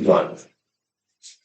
One.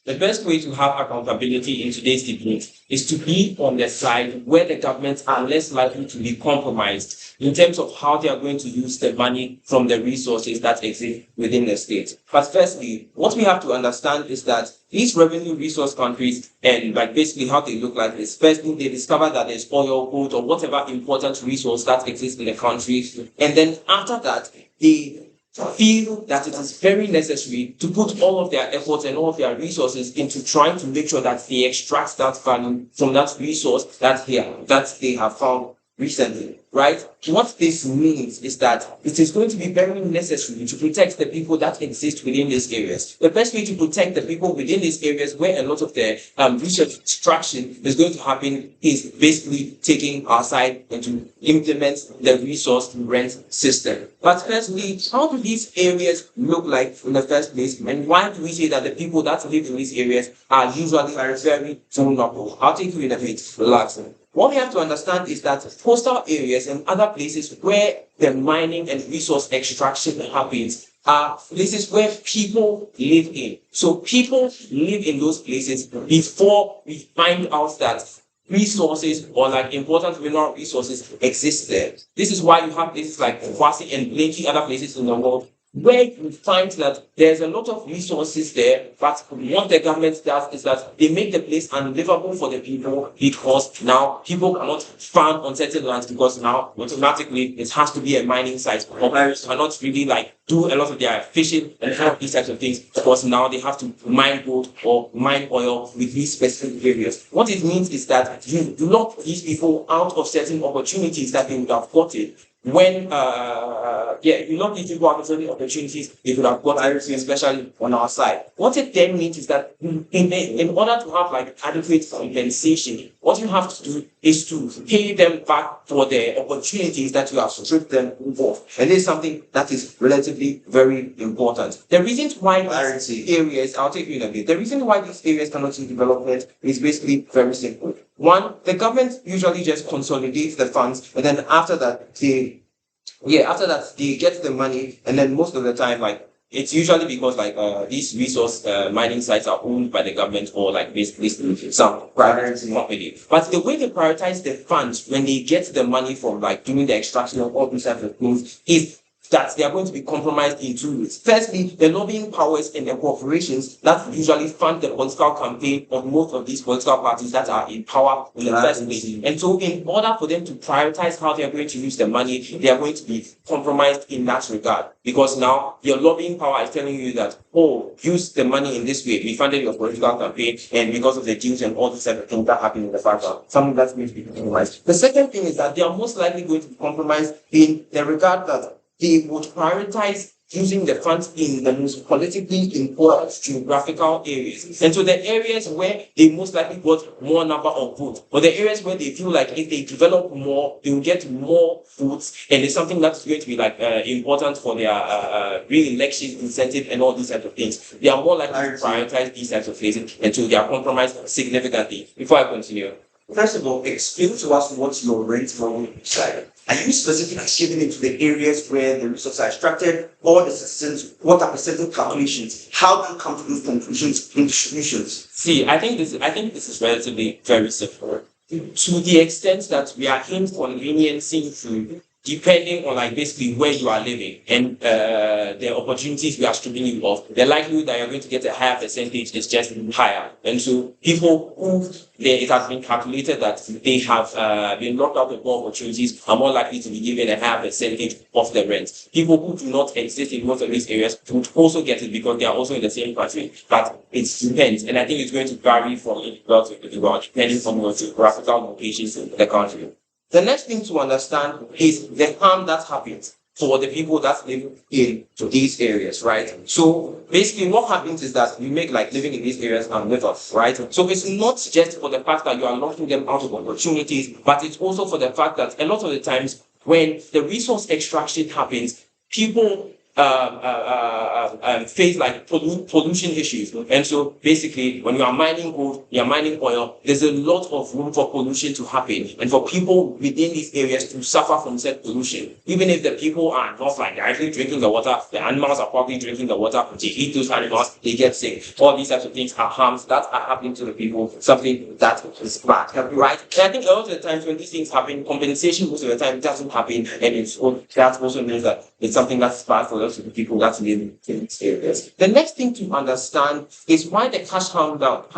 The best way to have accountability in today's debate is to be on the side where the governments are less likely to be compromised in terms of how they are going to use the money from the resources that exist within the state. But firstly, what we have to understand is that these revenue resource countries and like basically how they look like is firstly they discover that there's oil, gold, or whatever important resource that exists in the country, and then after that they feel that it is very necessary to put all of their efforts and all of their resources into trying to make sure that they extract that value from that resource that they have found recently, right? What this means is that it is going to be very necessary to protect the people that exist within these areas. The best way to protect the people within these areas where a lot of the research extraction is going to happen is basically taking our side and to implement the resource rent system. But firstly, how do these areas look like in the first place, and why do we say that the people that live in these areas are usually very vulnerable? I'll take you in a bit. Relax. What we have to understand is that coastal areas and other places where the mining and resource extraction happens are places where people live in. So people live in those places before we find out that resources or like important mineral resources exist there. This is why you have places like Kwasi and plenty other places in the world where you find that there's a lot of resources there, but what the government does is that they make the place unlivable for the people because now people cannot farm on certain lands because now automatically it has to be a mining site. Or cannot really like do a lot of their fishing and all of these types of things because now they have to mine gold or mine oil with these specific areas. What it means is that you lock these people out of certain opportunities that they would have gotten when you not need to go out of certain opportunities they could have got, especially on our side. What it then means is that in order to have like adequate compensation, what you have to do is to pay them back for the opportunities that you have stripped them of. And this is something that is relatively very important. The reasons why these areas, I'll take you in a bit, the reason why these areas cannot see development is basically very simple. One, the government usually just consolidates the funds, and then after that they get the money, and then most of the time, like it's usually because like these resource mining sites are owned by the government or like basically some private company. But the way they prioritize the funds when they get the money from like doing the extraction of all these types of things is that they are going to be compromised in two ways. Firstly, the lobbying powers and the corporations that usually fund the political campaign of most of these political parties that are in power in the first place. And so in order for them to prioritize how they are going to use the money, they are going to be compromised in that regard. Because now your lobbying power is telling you that, use the money in this way. We funded your political campaign, and because of the deals and all these other things that happen in the background, something that's going to be compromised. The second thing is that they are most likely going to be compromised in the regard that they would prioritize using the funds in the most politically important geographical areas. And so the areas where they most likely got more number of votes, or the areas where they feel like if they develop more, they will get more votes, and it's something that's going to be like important for their re-election incentive and all these types of things. They are more likely to prioritize these types of places, and so they are compromised significantly. Before I continue, first of all, explain to us what your rent money is like. Are you specifically shading into the areas where the resources are extracted, or the citizens? What are the certain calculations? How do you come to those conclusions in distributions? See, I think this is relatively very simple. To the extent that we are inconveniencing food, depending on like basically where you are living and the opportunities we are stripping you of, the likelihood that you're going to get a higher percentage is just higher. And so people who it has been calculated that they have been locked out of more opportunities are more likely to be given a higher percentage of the rent. People who do not exist in most of these areas would also get it because they are also in the same country. But it depends, and I think it's going to vary from individual to individual depending on your geographical locations in the country. The next thing to understand is the harm that happens for the people that live in these areas, right? So basically what happens is that you make like living in these areas unlivable, right? So it's not just for the fact that you are locking them out of opportunities, but it's also for the fact that a lot of the times when the resource extraction happens, people face like pollution issues. And so basically, when you are mining gold, you are mining oil, there's a lot of room for pollution to happen and for people within these areas to suffer from said pollution. Even if the people are not like directly drinking the water, the animals are probably drinking the water, they eat those animals, they get sick. All these types of things are harms that are happening to the people, something that is bad, right? And I think a lot of the times when these things happen, compensation most of the time doesn't happen, and that also means that it's something that's bad for lots of the people that live in these areas. The next thing to understand is why the cash handout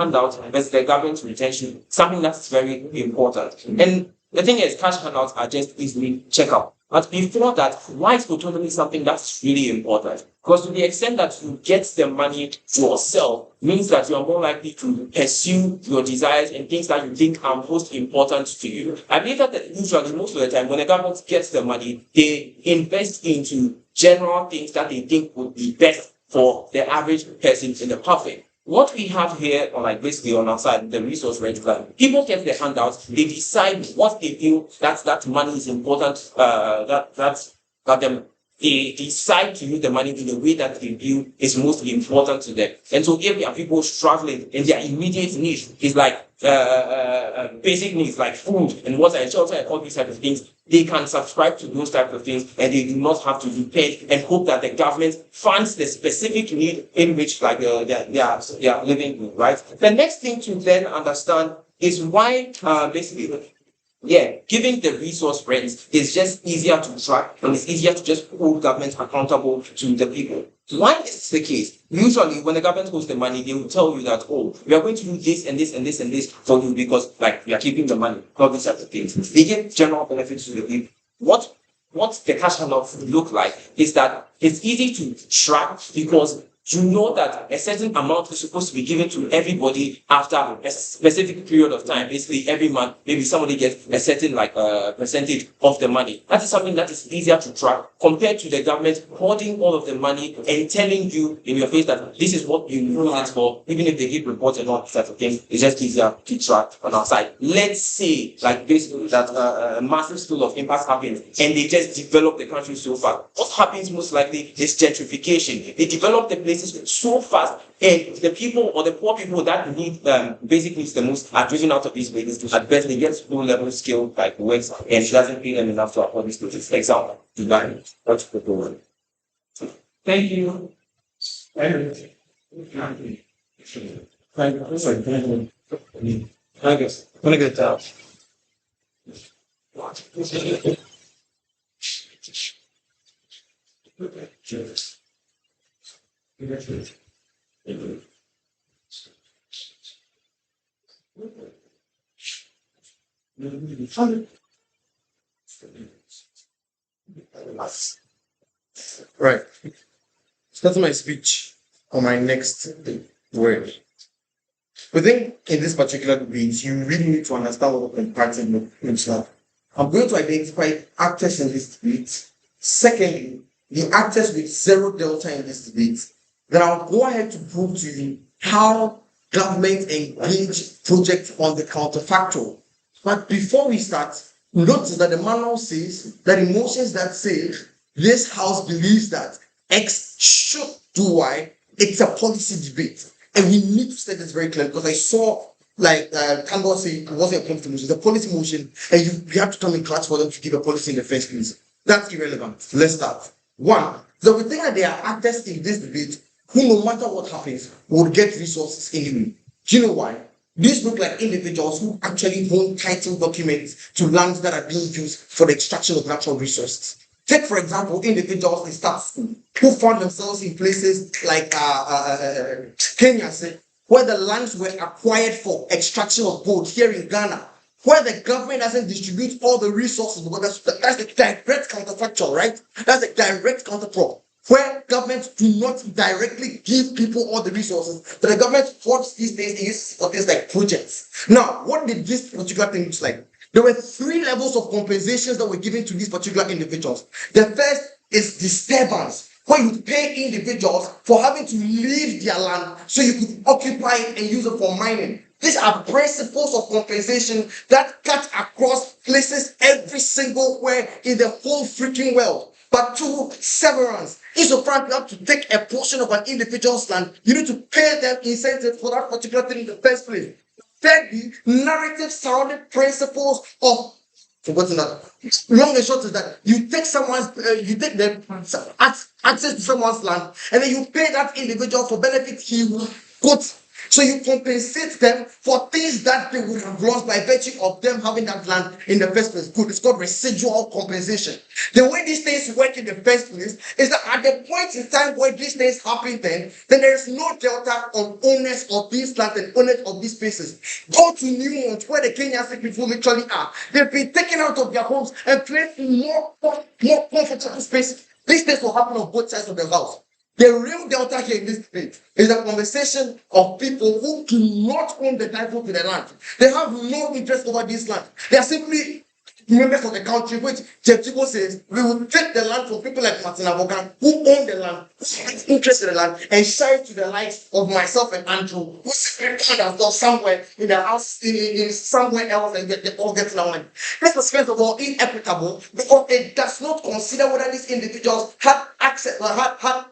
versus the government retention, something that's very important. And the thing is, cash handouts are just easily checkable. But before that, why is autonomy something that's really important? Because to the extent that you get the money yourself means that you are more likely to pursue your desires and things that you think are most important to you. I believe that usually most of the time when the government gets the money, they invest into general things that they think would be best for the average person in the public. What we have here, or like basically on our side, the resource rent plan, people get their handouts, they decide what they feel that money is important, they decide to use the money in the way that they feel is most important to them. And so if there are people struggling and their immediate needs is like basic needs like food and water and shelter and all these types of things, they can subscribe to those types of things and they do not have to depend and hope that the government funds the specific need in which like they are living, right? The next thing to then understand is why basically giving the resource rents is just easier to track and it's easier to just hold government accountable to the people. Why is this the case? Usually, when the government holds the money, they will tell you that, oh, we are going to do this and this and this and this for you because, like, we are keeping the money, all these types of things. They give general benefits to the people. What the cash handout look like is that it's easy to track because you know that a certain amount is supposed to be given to everybody after a specific period of time. Basically, every month, maybe somebody gets a certain percentage of the money. That is something that is easier to track compared to the government holding all of the money and telling you in your face that this is what you use it for. Even if they give reports and all that type of things, it's just easier to track on our side. Let's say, like basically, that a massive scale of impact happens and they just develop the country so fast. What happens most likely is gentrification. They develop the place so fast, and the people or the poor people that need basic needs the most are driven out of these places. At best, they get low level skill like works, and it doesn't pay them enough to afford these places. Example, Dubai. What's the problem? Thank you. I guess. I'm gonna get out. Right. That's my speech on my next word. I think in this particular debate, you really need to understand what the party looks like. I'm going to identify actors in this debate. Secondly, the actors with zero delta in this debate. Then I'll go ahead to prove to you how government engage projects on the counterfactual. But before we start, notice that the manual says that in motions that say this house believes that X should do Y, it's a policy debate. And we need to state this very clearly because I saw like Tandoh say it wasn't a policy motion, it's a policy motion, and you have to come in class for them to give a policy in the first place. That's irrelevant. Let's start. One, so we think that there are actors in this debate who, no matter what happens, would get resources anyway. Do you know why? These look like individuals who actually hold title documents to lands that are being used for the extraction of natural resources. Take, for example, individuals in start school who found themselves in places like Kenya, where the lands were acquired for extraction of gold here in Ghana, where the government doesn't distribute all the resources, because that's the direct counterfactual, right? That's the direct counterprop. Where governments do not directly give people all the resources, but the government forces these things and uses for things like projects. Now, what did this particular thing look like? There were 3 levels of compensations that were given to these particular individuals. The first is disturbance, where you pay individuals for having to leave their land so you could occupy it and use it for mining. These are principles of compensation that cut across places every single where in the whole freaking world. But 2, severance. So frankly, you have to take a portion of an individual's land. You need to pay them incentives for that particular thing in the first place. Thirdly, narrative surrounding principles of forgotten that. Long and short is that you take you take the access to someone's land, and then you pay that individual for benefits he will put. So you compensate them for things that they would have lost by virtue of them having that land in the first place. Good. It's called residual compensation. The way these things work in the first place is that at the point in time where these things happen, then there is no delta on owners of these lands and owners of these spaces. Go to Newmont, where the Kenyan people literally are. They've been taken out of their homes and placed in more comfortable spaces. These things will happen on both sides of the house. The real delta here in this debate is the conversation of people who do not own the title to the land. They have no interest over this land. They are simply members of the country, which Djiboe says, we will take the land from people like Martin Avogan, who own the land, who have interest in the land, and share it to the likes of myself and Andrew, who secretly found ourselves somewhere in the house, in somewhere else, and they all get land. This is first of all inequitable because it does not consider whether these individuals have access or have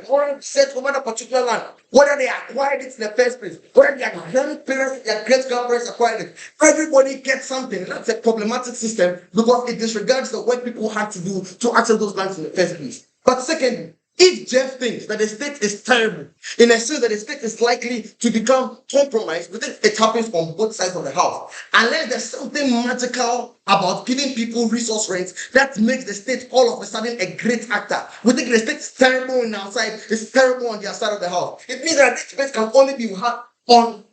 moral set over a particular land, whether they acquired it in the first place, whether their grandparents, their great-grandparents acquired it. Everybody gets something. That's a problematic system because it disregards the work people had to do to access those lands in the first place. But secondly, if Jeff thinks that the state is terrible, in a sense that the state is likely to become compromised, we think it happens on both sides of the house. Unless there's something magical about giving people resource rents that makes the state all of a sudden a great actor. We think the state is terrible on our side, it's terrible on the other side of the house. It means that this debate can only be had on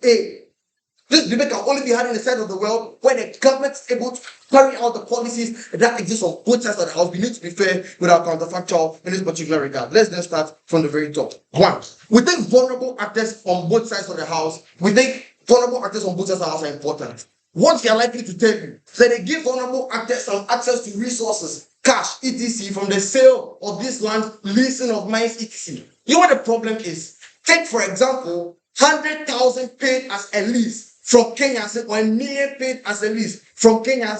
this debate can only be had in the side of the world where the government is able to carry out the policies that exist on both sides of the house. We need to be fair with our counterfactual in this particular regard. Let's then start from the very top. One, we think vulnerable actors on both sides of the house. We think vulnerable actors on both sides of the house are important. What they are likely to tell you is that they give vulnerable actors some access to resources, cash, etc., from the sale of this land, leasing of mines, etc. You know what the problem is? Take, for example, 100,000 paid as a lease from Kenya, or 1 million paid as a lease from Kenya,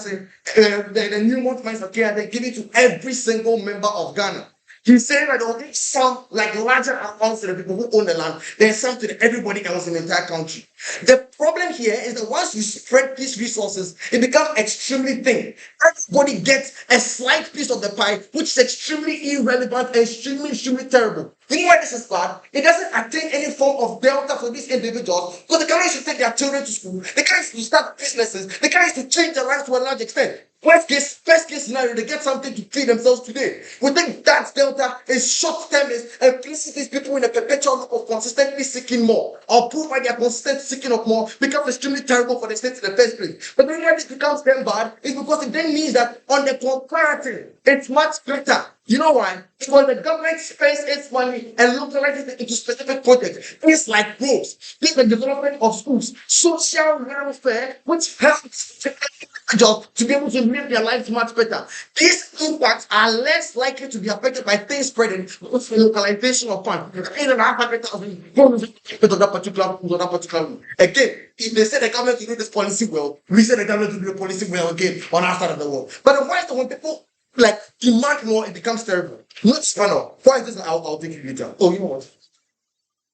the Newmont mines of Kenya, they give it to every single member of Ghana. He's saying that they'll give some like larger amounts to the people who own the land, then some to everybody else in the entire country. The problem here is that once you spread these resources, it becomes extremely thin. Everybody gets a slight piece of the pie, which is extremely irrelevant and extremely terrible. You know why this is bad? It doesn't attain any form of delta for these individuals because they can't used to take their children to school, they can't used to start businesses, they can't used to change their lives to a large extent. Best case scenario, they get something to feed themselves today. We think that delta is short-termist and places these people in a perpetual loop of consistently seeking more. Or prove by their consistent seeking of more becomes extremely terrible for the state in the first place. But then when this becomes then bad, it's because it then means that on the comparative, it's much better. You know why? Because the government spends its money and localizes it into specific projects. Things like roads, things like development of schools, social welfare, which helps to be able to live their lives much better. These impacts are less likely to be affected by things spreading with the localization of funds. 800,000 of that particular. Again, if they say the government will do this policy well, we say the government will do the policy well again on our side of the world. But why is when people like demand more, it becomes terrible? Not Spano. Why is this? I'll take it later. Oh, you know what?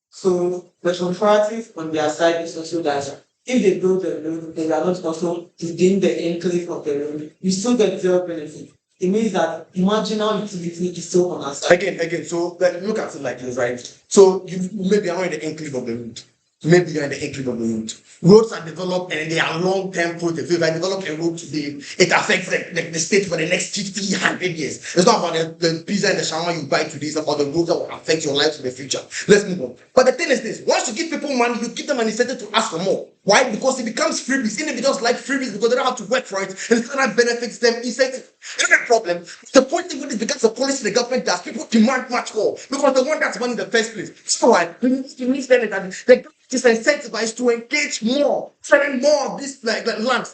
So the comparative on their side is also that if they build the road, they are not also within the enclave of the road, you still get zero benefit. It means that marginal utility is still on our side. Again, so look at it like this, right? So you maybe are not in the enclave of the road. Maybe you're in the enclave of the road. Roads are developed and they are long-term projects. If I develop a road today, it affects the state for the next 50, 100 years. It's not about the pizza and the shawarma you buy today, it's about the roads that will affect your life in the future. Let's move on. But the thing is this, once you give people money, you give them an incentive to ask for more. Why? Because it becomes freebies. Individuals like freebies because they don't have to work for it and it kind of benefits them incentive. You know the problem? The point is when it becomes a policy the government does, people demand much more because they want that money in the first place. So why? You need to that the government is incentivized to engage more, selling more of these lands,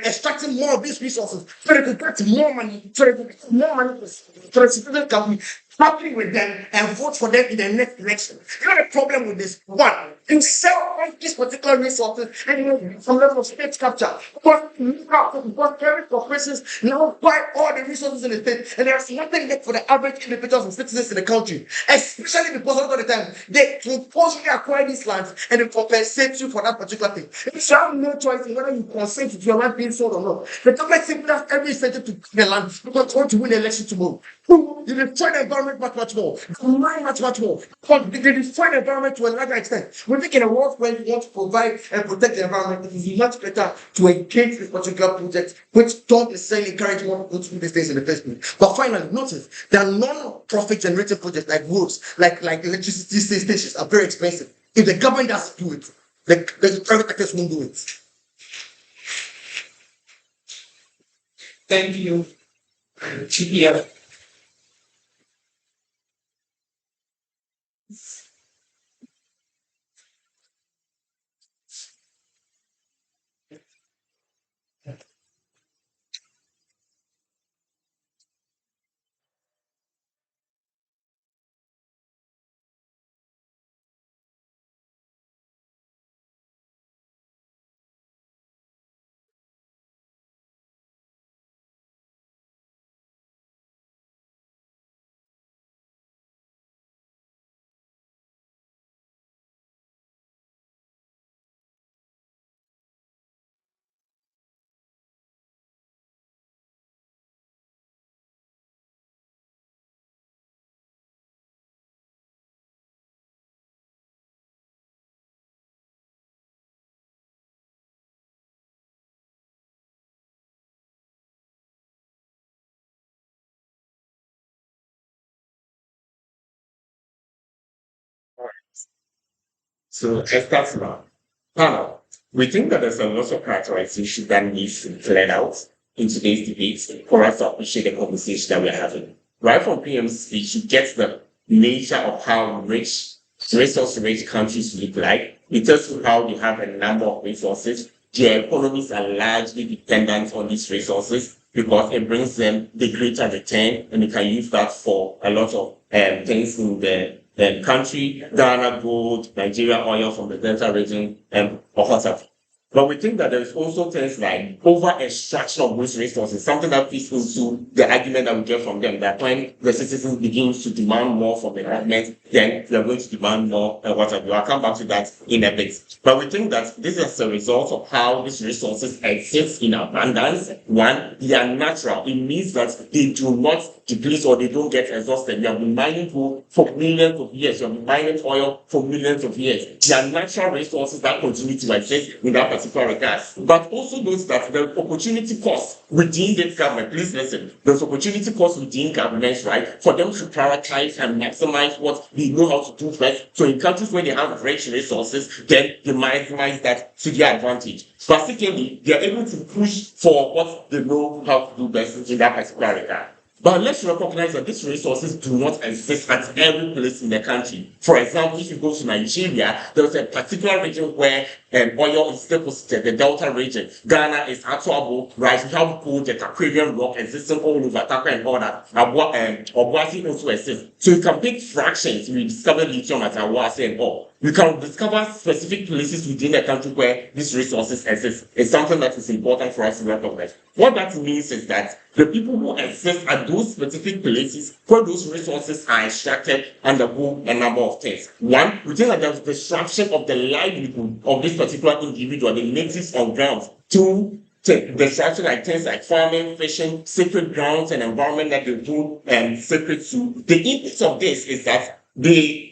extracting more of these resources, so they can get more money, so they can get more money, so the citizens can be happy with them and vote for them in the next election. You know the problem with this? One, you sell all these particular resources and you know, some level of state capture. Because private corporations now buy all the resources in the state, and there's nothing left for the average individuals and citizens in the country. Especially because a lot of the time they compulsory acquire these lands and they compensate you for that particular thing. If you have no choice in whether you consent to your land being sold or not, the government simply has every incentive to the land because they want to win the election tomorrow. You destroy the environment much more. You mine much more. Because they destroy the environment to a larger extent. We think in a world where you want to provide and protect the environment, it is much better to engage with particular projects which don't necessarily encourage more people to do these things in the first place. But finally, notice there are non-profit generating projects like roads, like electricity stations are very expensive. If the government doesn't do it, the private actors won't do it. Thank you. Yeah. So let's start now. Now, we think that there's a lot of characterization that needs to be cleared out in today's debate for us to appreciate the conversation that we're having. Right from PM's speech, you get the nature of how resource-rich countries look like. It tells you how they have a number of resources. Their economies are largely dependent on these resources because it brings them the greater return, and you can use that for a lot of things in the country, Ghana gold, Nigeria oil from the Delta region, or whatever. But we think that there's also things like over extraction of those resources, something that fits into the argument that we get from them, that when the citizens begin to demand more from the government, then they're going to demand more and whatever. I'll come back to that in a bit. But we think that this is a result of how these resources exist in abundance. One, they are natural. It means that they do not deplete or they don't get exhausted. You have been mining gold for millions of years. You have been mining oil for millions of years. They are natural resources that continue to exist in that particular regard. But also note that the opportunity cost within the government, please listen, there's opportunity cost within governments, right, for them to prioritize and maximize what they know how to do best. So in countries where they have rich resources, then they maximize that to their advantage. But secondly, they are able to push for what they know how to do best in that particular regard. But let's recognize that these resources do not exist at every place in the country. For example, if you go to Nigeria, there's a particular region where oil is deposited, the Delta region. Ghana is Atuabo, right? We have gold, the Aquarian rock existing all over Taka and all that. Obuobi also exists. So you can pick fractions. We discover lithium at Awase and all. You can discover specific places within the country where these resources exist. It's something that is important for us to recognize. What that means is that the people who exist at those specific places where those resources are extracted undergo a number of things. One, we think that there's disruption of the livelihood of this particular individual, the natives on ground. Two, disruption like things like farming, fishing, sacred grounds, and environment that they do sacred to. The impact of this is that we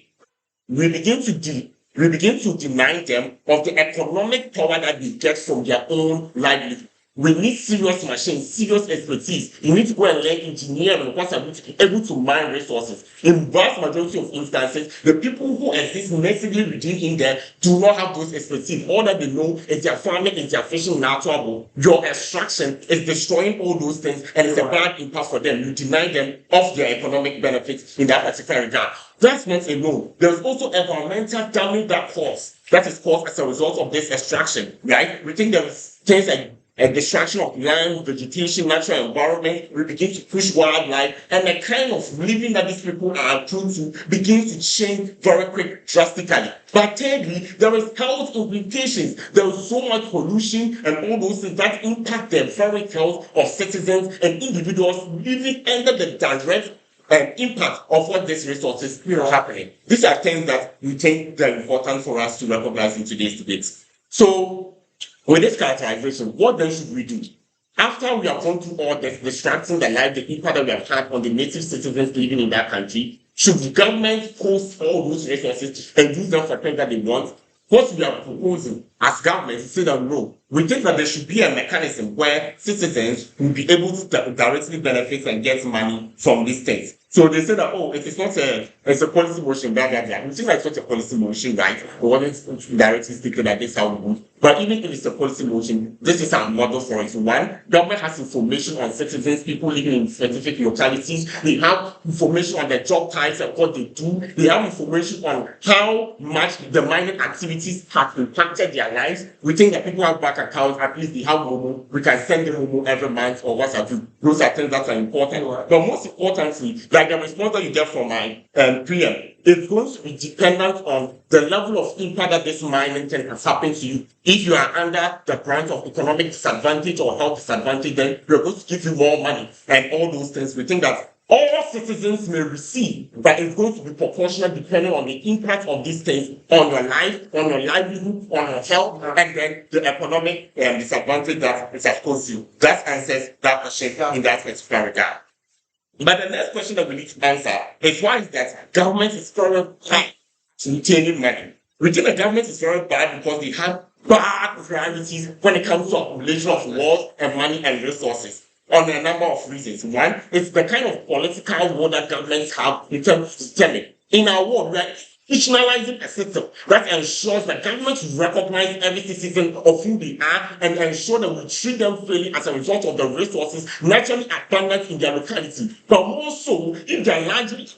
begin to deny them of the economic power that they get from their own livelihood. We need serious machines, serious expertise. You need to go and learn engineering because I'm able to mine resources. In vast majority of instances, the people who exist natively within India do not have those expertise. All that they know is their farming, is their fishing, natural. Your extraction is destroying all those things, and it's a bad impact for them. You deny them of their economic benefits in that particular regard. That's not alone. There's also environmental damage that is caused as a result of this extraction, right? We think there's things like and destruction of land, vegetation, natural environment. We begin to push wildlife, and the kind of living that these people are prone to begins to change very quick, drastically. But thirdly, there is health implications. There is so much pollution and all those things that impact the very health of citizens and individuals living under the direct impact of what these resources are happening. These are things that we think are important for us to recognize in today's debate. So, with this characterization, what then should we do? After we have gone through all this, distracting the life, the impact that we have had on the native citizens living in that country, should the government host all those resources and use them for things that they want? What we are proposing as government is say that no, we think that there should be a mechanism where citizens will be able to directly benefit and get money from these things. So they say that, oh, it's a policy motion, blah, blah, blah. We think that's not a policy motion, right? We wasn't directly speaking that this is how we move. But even if it's a policy motion, this is our model for it. One, government has information on citizens, people living in specific localities. They have information on their job types and what they do. They have information on how much the mining activities have impacted their lives. We think that people have bank accounts, at least they have Momo. We can send them Momo every month or what have you. Those are things that are important. But most importantly, like the response that you get from my PM, it's going to be dependent on the level of impact that this mining thing has happened to you. If you are under the branch of economic disadvantage or health disadvantage, then we're going to give you more money and all those things. We think that all citizens may receive, but it's going to be proportional depending on the impact of these things on your life, on your livelihood, on your health, and then the economic disadvantage that it has caused you. That answers that question in that particular regard. But the next question that we need to answer is why is that government is very bad to retaining money? We think the government is very bad because they have bad priorities when it comes to accumulation of wealth and money and resources. On a number of reasons. One, it's the kind of political war that governments have in terms of systemic. In our world, we are institutionalizing a system that ensures that governments recognize every citizen of who they are and ensure that we treat them fairly as a result of the resources naturally abundant in their locality. But more so, if they are largely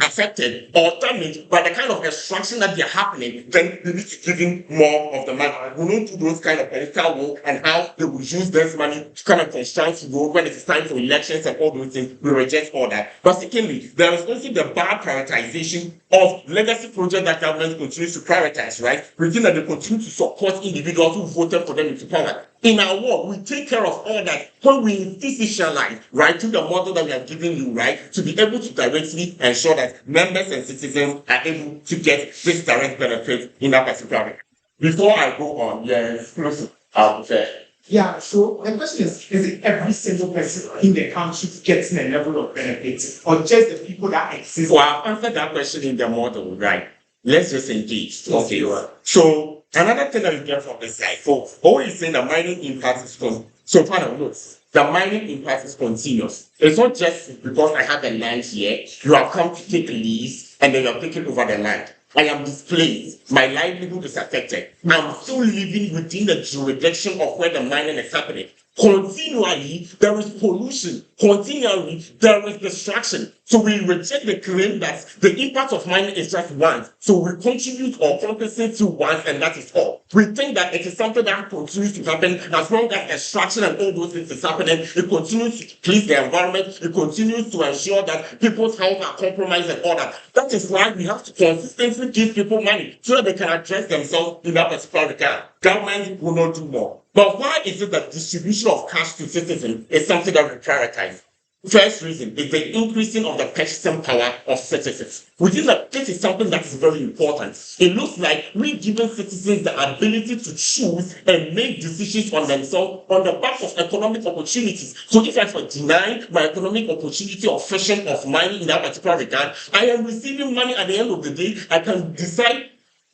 affected or damaged by the kind of extraction that they are happening, then they need to give in more of the money. We don't do those kind of political war and how they will use this money to kind of construct road when it is time for elections and all those things. We reject all that. But secondly, there is also the bad prioritization of legacy projects that government continues to prioritize, right? We think that they continue to support individuals who voted for them into power. In our work, we take care of all that when we institutionalize, right, through the model that we have given you, right, to be able to directly ensure that members and citizens are able to get this direct benefit in that particular way. Before I go on, yes, close to Yeah, so the question is it every single person in the country getting a level of benefit, or just the people that exist? So I've answered that question in the model, right? Let's just engage. Okay. So another thing that you get from this side, so always saying the mining impact is so far notes. The mining impact is continuous. It's not just because I have a land here, you have come to take a lease and then you're taking over the land. I am displaced. My livelihood is affected. I'm still living within the jurisdiction of where the mining is happening. Continually, there is pollution. Continually, there is destruction. So we reject the claim that the impact of mining is just once. So we contribute or compensate to once, and that is all. We think that it is something that continues to happen as long as extraction and all those things is happening. It continues to please the environment. It continues to ensure that people's health are compromised and all that. That is why we have to consistently give people money so that they can address themselves in that particular regard. Government will not do more. But why is it that distribution of cash to citizens is something that we prioritize? First reason is the increasing of the purchasing power of citizens. We think that this is something that is very important. It looks like we're giving citizens the ability to choose and make decisions on themselves on the back of economic opportunities. So if I deny my economic opportunity of fishing, of mining in that particular regard, I am receiving money at the end of the day. I can decide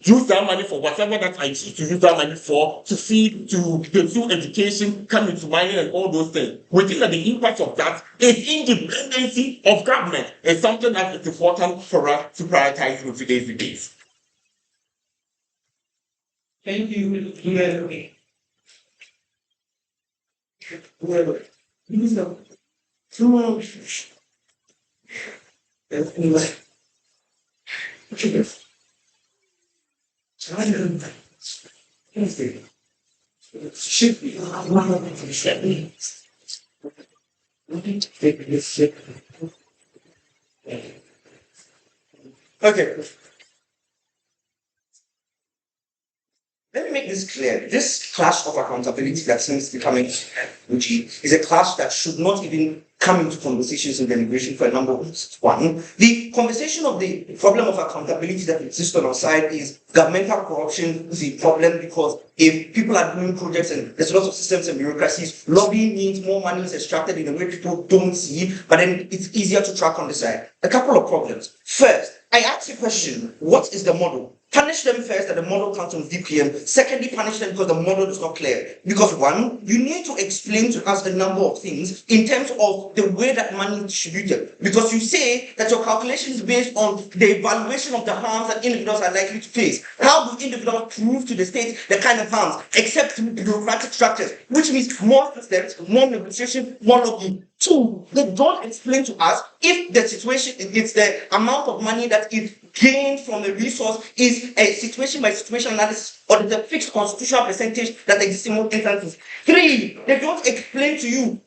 use that money for whatever that I choose to use that money for, to feed, to pursue education, come into mining and all those things. We think that the impact of that is independency of government. It's something that is important for us to prioritize in today's debate. Thank you. should be. Okay. Let me make this clear. This clash of accountability that seems to be coming is a clash that should not even come into conversations in deliberation for a number of reasons. One, the conversation of the problem of accountability that exists on our side is governmental corruption is a problem because if people are doing projects and there's lots of systems and bureaucracies, lobbying means more money is extracted in a way people don't see, but then it's easier to track on the side. A couple of problems. First, I asked the question, what is the model? Punish them first that the model comes on VPM. Secondly, punish them because the model is not clear. Because one, you need to explain to us a number of things in terms of the way that money is distributed. Because you say that your calculation is based on the evaluation of the harms that individuals are likely to face. How do individuals prove to the state the kind of harms? Except through bureaucratic structures, which means more systems, more negotiation, more lobbying. Two, they don't explain to us if the situation, it's the amount of money that is gained from the resource is a situation by situation analysis or the fixed constitutional percentage that exists in most instances. Three, they don't explain to you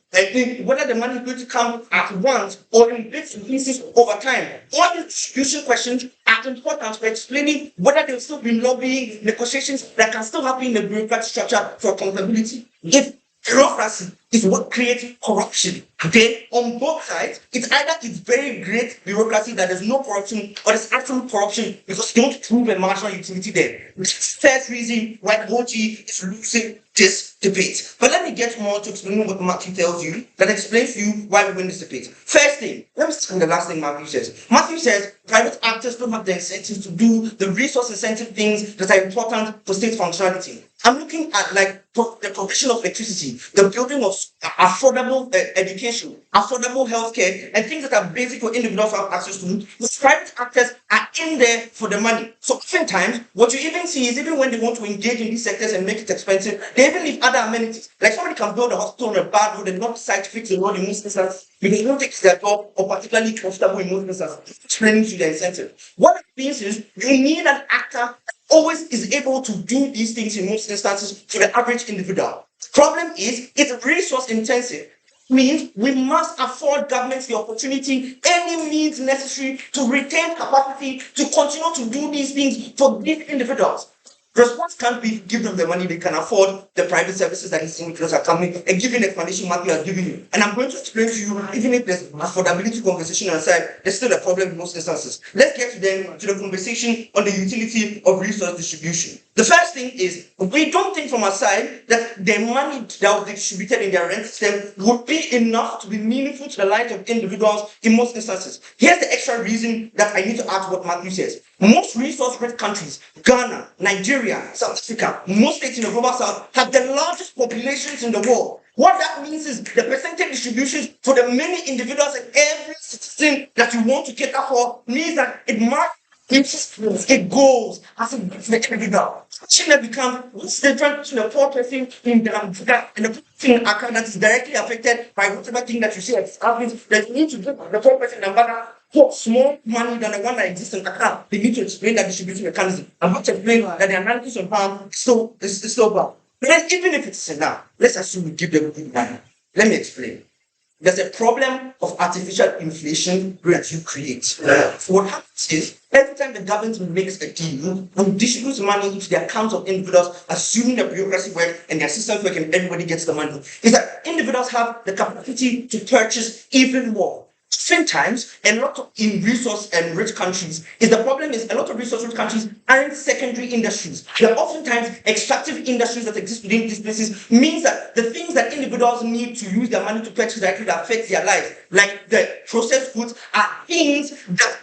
whether the money is going to come at once or in bits and pieces over time. All these distribution questions are important for explaining whether there will still be lobbying negotiations that can still happen in the bureaucratic structure for accountability. If bureaucracy is what creates corruption. Okay, on both sides, it's either it's very great bureaucracy that there's no corruption, or there's absolute corruption because you don't prove a marginal utility there. Which is the first reason why OG is losing this debate. But let me get more to explain what Matthew tells you that explains to you why we win this debate. First thing, let me start with the last thing Matthew says. Matthew says private actors don't have the incentives to do the resource incentive things that are important for state functionality. I'm looking at like the provision of electricity, the building of affordable education, affordable healthcare, and things that are basic for individuals to have access to. The private actors are in there for the money. So oftentimes, what you even see is even when they want to engage in these sectors and make it expensive, they even leave other amenities. Like somebody can build a hospital on a bad road and not decide to fix the road in most instances because they don't take their job or particularly comfortable in most instances. Explaining to the incentive. What it means is you need an actor always is able to do these things in most instances for the average individual. Problem is, it's resource intensive. Means we must afford governments the opportunity, any means necessary to retain capacity to continue to do these things for these individuals. Response can't be give them the money they can afford, the private services that these individuals are coming, and giving the explanation Matthew has given you. And I'm going to explain to you, even if there's affordability conversation aside, there's still a problem in most instances. Let's get to the conversation on the utility of resource distribution. The first thing is, we don't think from our side that the money that will be distributed in their rent system would be enough to be meaningful to the lives of individuals in most instances. Here's the extra reason that I need to add what Matthew says. Most resource-rich countries, Ghana, Nigeria, South Africa, most states in the global south, have the largest populations in the world. What that means is the percentage distributions for the many individuals and every citizen that you want to cater for means that it goes as a individual. China becomes what's the difference between a poor person in Dambuga and a person in Accra that is directly affected by whatever thing that you see as happening. That you need to give the poor person in Dambuga for small money than the one that exists in Accra. They need to explain that distribution mechanism. I'm going to explain that the analysis of harm is so bad. But then even if it's enough, let's assume we give them good money. Let me explain. There's a problem of artificial inflation that you create. What happens is, every time the government makes a deal and distributes money into the accounts of individuals, assuming the bureaucracy works and their systems work and everybody gets the money, is that individuals have the capacity to purchase even more. Sometimes, a lot of in resource and rich countries, the problem is a lot of resource rich countries aren't secondary industries. They're oftentimes extractive industries that exist within these places, means that the things that individuals need to use their money to purchase directly that affect their lives, like the processed foods, are things that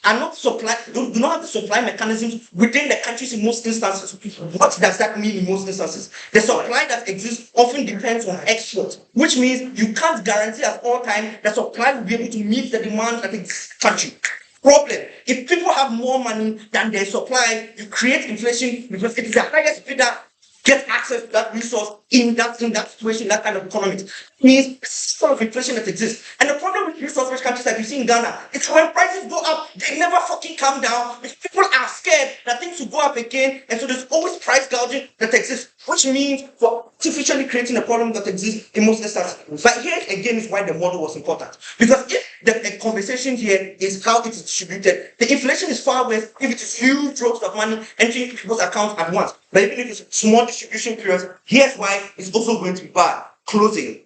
are not supplied, do not have the supply mechanisms within the countries in most instances. What does that mean in most instances? The supply that exists often depends on export, which means you can't guarantee at all times that supply will be able to meet the demand that exists in the country. Problem: if people have more money than their supply, you create inflation because it is the highest bidder get access to that resource in that situation, that kind of economy. It means sort of inflation that exists. And the problem with resource-rich countries like you see in Ghana, it's when prices go up, they never fucking come down because people are scared that things will go up again, and so there's always price gouging that exists, which means for artificially creating a problem that exists in most instances. But here again is why the model was important. Because if the conversation here is how it is distributed, the inflation is far worse if it is huge drops of money entering people's accounts at once. But even if it's small distribution periods, here's why it's also going to be bad. Closing.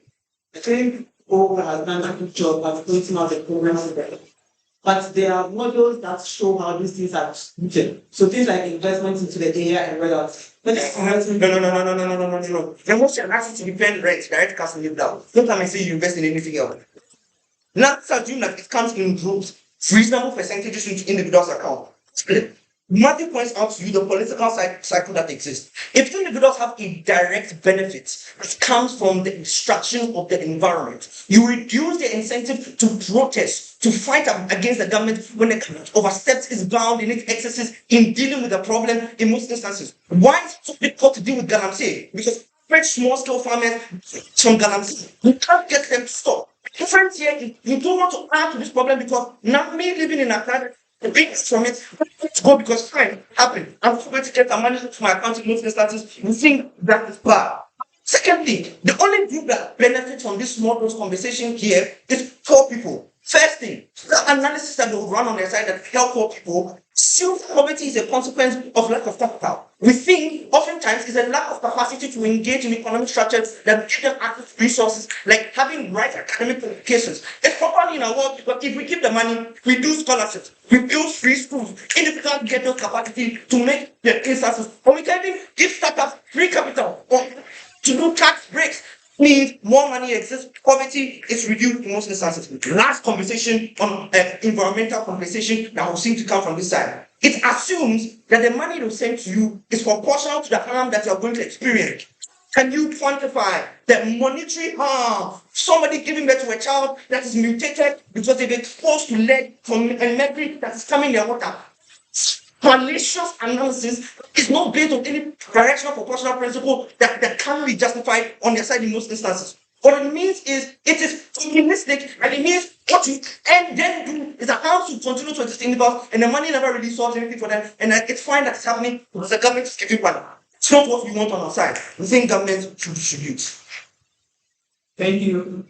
I think Paul has done a good job at pointing out the problems with them. But there are models that show how these things are distributed. So things like investment into the area and royalty. No. The most you're asking to depend rent, direct cash and live down. Don't come and say you invest in anything else. Now assume that it comes in groups, reasonable percentages into individuals' account. Matthew points out to you the political cycle that exists. If individuals have a direct benefit, it comes from the destruction of the environment. You reduce the incentive to protest, to fight against the government when the government oversteps its bound in its excesses in dealing with the problem in most instances. Why is it so difficult to deal with Galamsey? Because average small-scale farmers from Galamsey, you can't get them to stop. The difference here, you don't want to add to this problem because now me living in Accra, the biggest from it to go because fine happened. I'm going to get the money to my account in most instances. You think that is bad. Secondly, the only group that benefits from this small dose conversation here is poor people. First thing, the analysis that they will run on their side that help poor people, still poverty is a consequence of lack of capital. We think oftentimes it's a lack of capacity to engage in economic structures that give them access to resources, like having right academic qualifications. It's properly in our world because if we give the money, we do scholarships, we build free schools, individuals get those capacity to make their instances, or we can even give startups free capital or to do tax breaks. Means more money exists, poverty is reduced in most instances. Last conversation on environmental compensation that will seem to come from this side. It assumes that the money they'll send to you is proportional to the harm that you're going to experience. Can you quantify the monetary harm? Somebody giving birth to a child that is mutated because they've been exposed to lead from a mercury that is coming in their water. Malicious analysis is not based on any directional proportional principle that can be justified on their side in most instances. What it means is it is optimistic, and it means what you and then do is that how to continue to exist in the past, and the money never really solves anything for them, and it's fine that it's happening because the government is giving money. It's not what we want on our side. We think government should distribute. Thank you.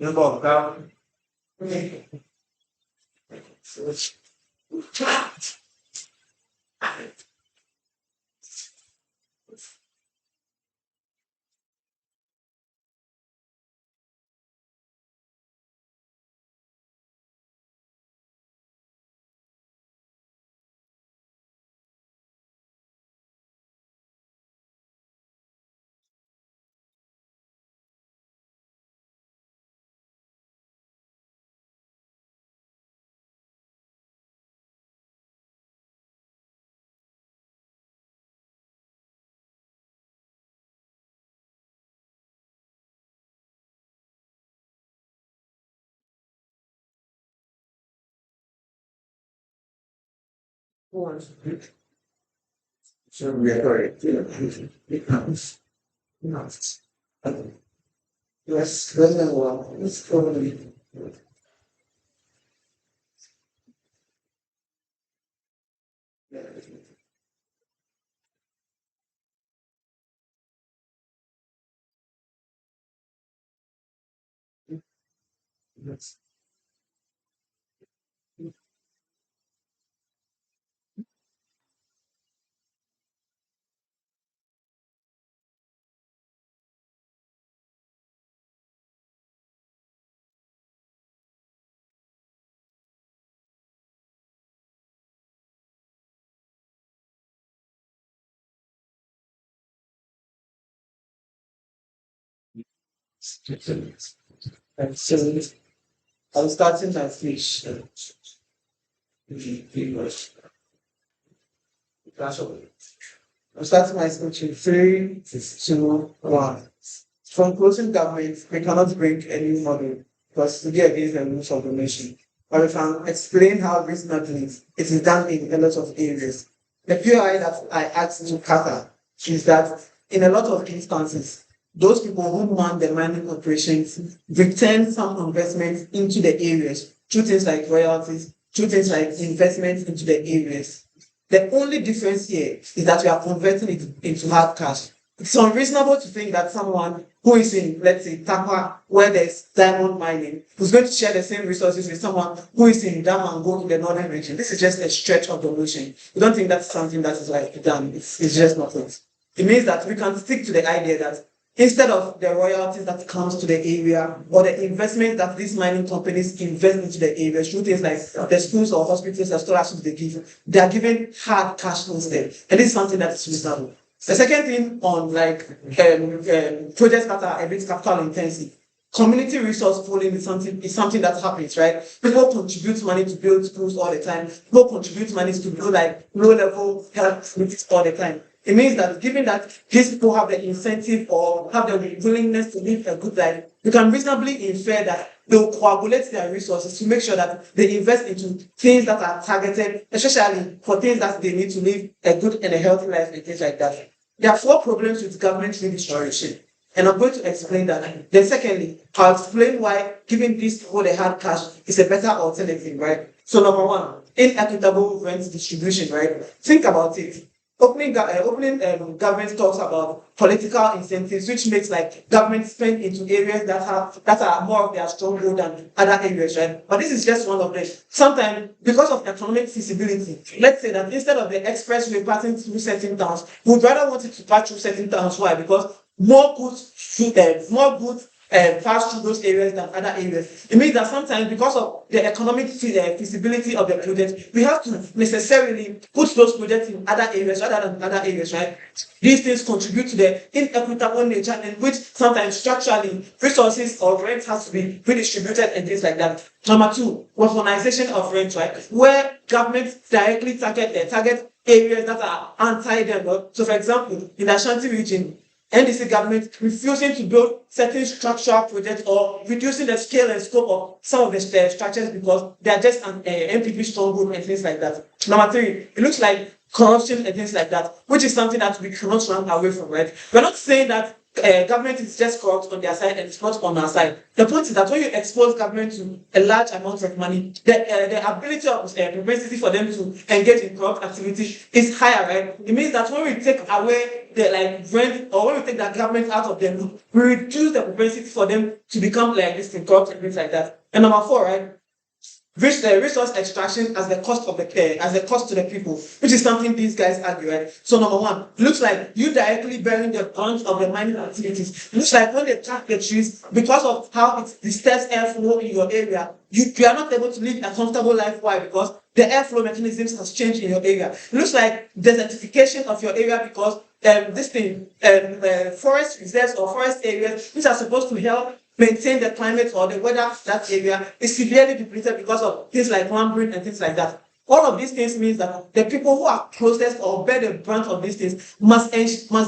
No problem. So we are correct. Yes, very well. Let's go. Yes. And so I'm starting my speech. I'm starting my speech in 3, 2, 1. From closing government, we cannot bring a new model because to be against the rules of the nation. But we can explain how reasonably it is done in a lot of areas. The POI that I asked to Kattah is that in a lot of instances, those people who run the mining operations return some investments into the areas through things like royalties, through things like investments into the areas. The only difference here is that we are converting it into hard cash. it's unreasonable to think that someone who is in, let's say, Takwa, where there's diamond mining, who's going to share the same resources with someone who is in Damango in the northern region. This is just a stretch of the notion. We don't think that's something that is like done. It's just not it. It means that we can stick to the idea that instead of the royalties that comes to the area or the investment that these mining companies invest into the area, through things like the schools or hospitals or scholarships they give, they are given hard cash instead. And this is something that is reasonable. The second thing on like projects that are a bit capital intensive, community resource pooling is something that happens, right? People contribute money to build schools all the time. People contribute money to build like low-level health facilities all the time. It means that given that these people have the incentive or have the willingness to live a good life, you can reasonably infer that they'll coagulate their resources to make sure that they invest into things that are targeted, especially for things that they need to live a good and a healthy life and things like that. There are 4 problems with government redistribution, and I'm going to explain that. Then secondly, I'll explain why giving these people the hard cash is a better alternative, right? So number 1, inequitable rent distribution, right? Think about it. Opening government talks about political incentives, which makes like government spend into areas that are more of their stronghold than other areas, right? But this is just one of them. Sometimes, because of economic feasibility, let's say that instead of the expressway passing through certain towns, we'd rather want it to pass through certain towns. Why? Because more goods pass through those areas than other areas. It means that sometimes, because of the economic feasibility of the project, we have to necessarily put those projects in other areas rather than other areas, right? These things contribute to the inequitable nature in which sometimes structurally resources or rent has to be redistributed and things like that. Number 2, weaponization of rent, right? Where governments directly target areas that are anti-them. So, for example, in the Ashanti region, NDC government refusing to build certain structural projects or reducing the scale and scope of some of the structures because they are just an MPP stronghold and things like that. Number 3, it looks like corruption and things like that, which is something that we cannot run away from, right? We're not saying that government is just corrupt on their side and it's not on our side. The point is that when you expose government to a large amount of money, the ability of propensity for them to engage in corrupt activity is higher, right? It means that when we take away the rent or when we take that government out of them, we reduce the propensity for them to become like this in corrupt and things like that. And number 4, right? Resource extraction as the cost to the people, which is something these guys argue, right? So number 1, looks like you directly bearing the brunt of the mining activities. Looks like when they cut the trees, because of how it disturbs airflow in your area, you are not able to live a comfortable life. Why? Because the airflow mechanisms has changed in your area. It looks like desertification of your area because forest reserves or forest areas which are supposed to help maintain the climate or the weather of that area is severely depleted because of things like lumbering and things like that. All of these things means that the people who are closest or bear the brunt of these things must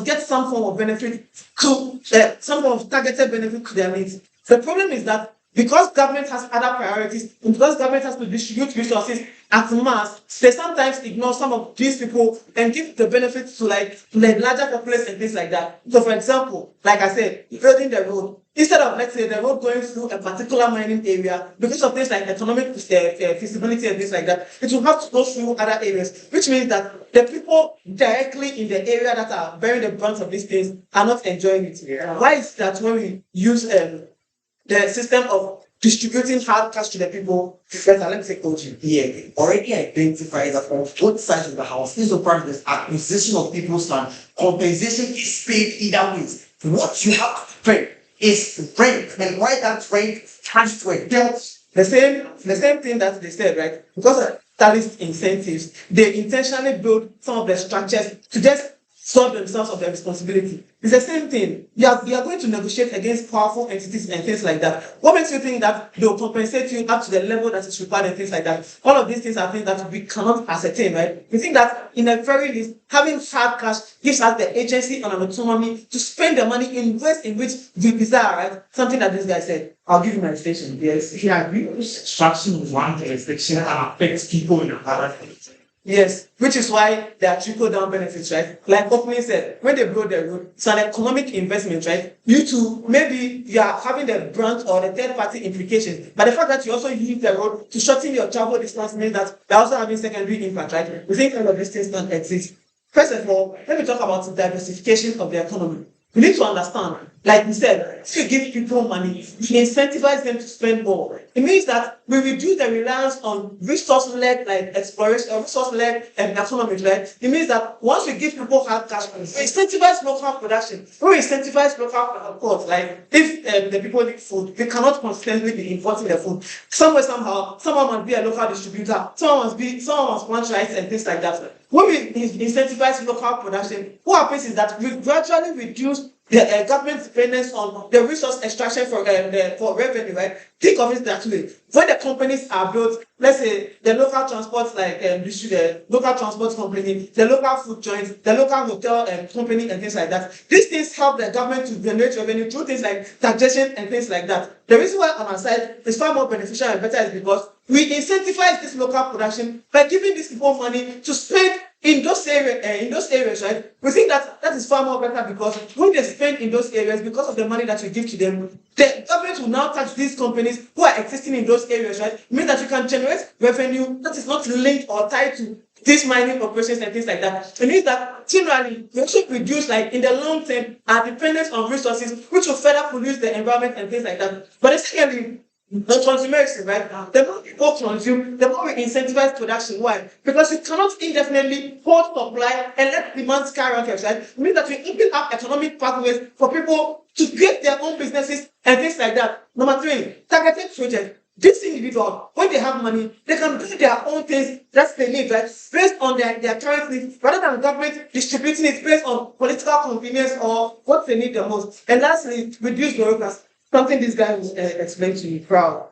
get some form of benefit to some form of targeted benefit to their needs. The problem is that because government has other priorities and because government has to distribute resources at mass, they sometimes ignore some of these people and give the benefits to like larger populace and things like that. So for example, like I said, building the road, instead of, let's say, the road going through a particular mining area, because of things like economic feasibility and things like that, it will have to go through other areas, which means that the people directly in the area that are bearing the brunt of these things are not enjoying it. Yeah. Why is that when we use the system of distributing hard cash to the people, let me say coaching. Yeah, already identified that on both sides of the house, insofar as there's acquisition of people's land, compensation is paid either ways. What you have to pay is rent, and why that rent has to a dealt. The same thing that they said, right? Because of capitalist incentives, they intentionally build some of the structures to just solve themselves of their responsibility. It's the same thing. You are going to negotiate against powerful entities and things like that. What makes you think that they will compensate you up to the level that is required and things like that? All of these things are things that we cannot ascertain, right? We think that in the very least, having hard cash gives us the agency and an autonomy to spend the money in ways in which we desire, right? Something that this guy said. I'll give you my station. Yes. Yeah, extraction of one jurisdiction affects people in other things. Yes, which is why there are trickle-down benefits, right? Like Opening said, when they build the road, it's an economic investment, right? Maybe you are having the brunt or the third-party implications, but the fact that you also use the road to shorten your travel distance means that they're also having secondary impact, right? We think all of these things don't exist. First of all, let me talk about the diversification of the economy. We need to understand, like we said, if you give people money, you incentivize them to spend more. It means that we reduce the reliance on resource-led like exploration or resource-led economy, right? It means that once we give people hard cash, we incentivize local production. We incentivize local goods. Like if the people need food, they cannot constantly be importing the food. Somewhere, somehow, someone must be a local distributor, someone must plant rice and things like that. When we incentivize local production, what happens is that we gradually reduce the government dependence on the resource extraction for revenue, right? Think of it that way. When the companies are built, let's say the local transport, like the local transport company, the local food joint, the local hotel company, and things like that. These things help the government to generate revenue through things like taxation and things like that. The reason why on our side is far more beneficial and better is because we incentivize this local production by giving these people money to spend in those areas, right? We think that is far more better because when they spend in those areas, because of the money that we give to them, the government will now tax these companies who are existing in those areas, right? It means that you can generate revenue that is not linked or tied to these mining operations and things like that. It means that generally we also reduce, like in the long term, our dependence on resources, which will further pollute the environment and things like that. But secondly, the consumerism, right? The more people consume, the more we incentivize production. Why? Because you cannot indefinitely hold supply and let demand skyrocket, right? It means that we open up economic pathways for people to create their own businesses and things like that. Number three, targeted projects. These individuals, when they have money, they can do their own things that they need, right? Based on their current needs, rather than government distributing it based on political convenience or what they need the most. And lastly, reduce bureaucracy. Something this guy will explain to you. Proud.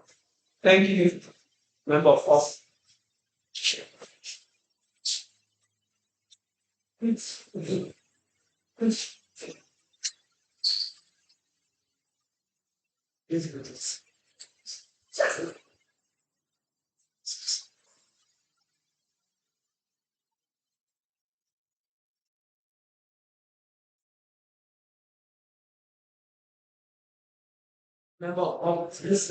Thank you, member of us. Member of this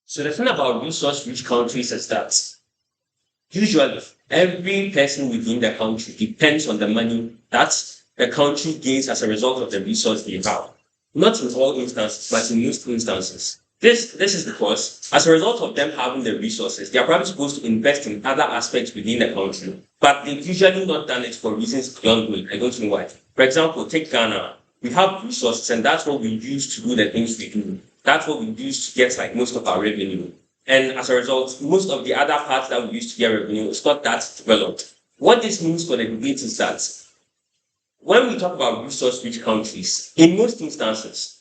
So the thing about resource-rich countries is that usually every person within the country depends on the money that the country gains as a result of the resource they have. Not in all instances, but in most instances. This is because as a result of them having the resources, they are probably supposed to invest in other aspects within the country, but they've usually not done it for reasons beyond good. I don't know why. For example, take Ghana. We have resources, and that's what we use to do the things we do. That's what we use to get like most of our revenue. And as a result, most of the other parts that we use to get revenue is not that developed. What this means for the debate is that when we talk about resource-rich countries, in most instances,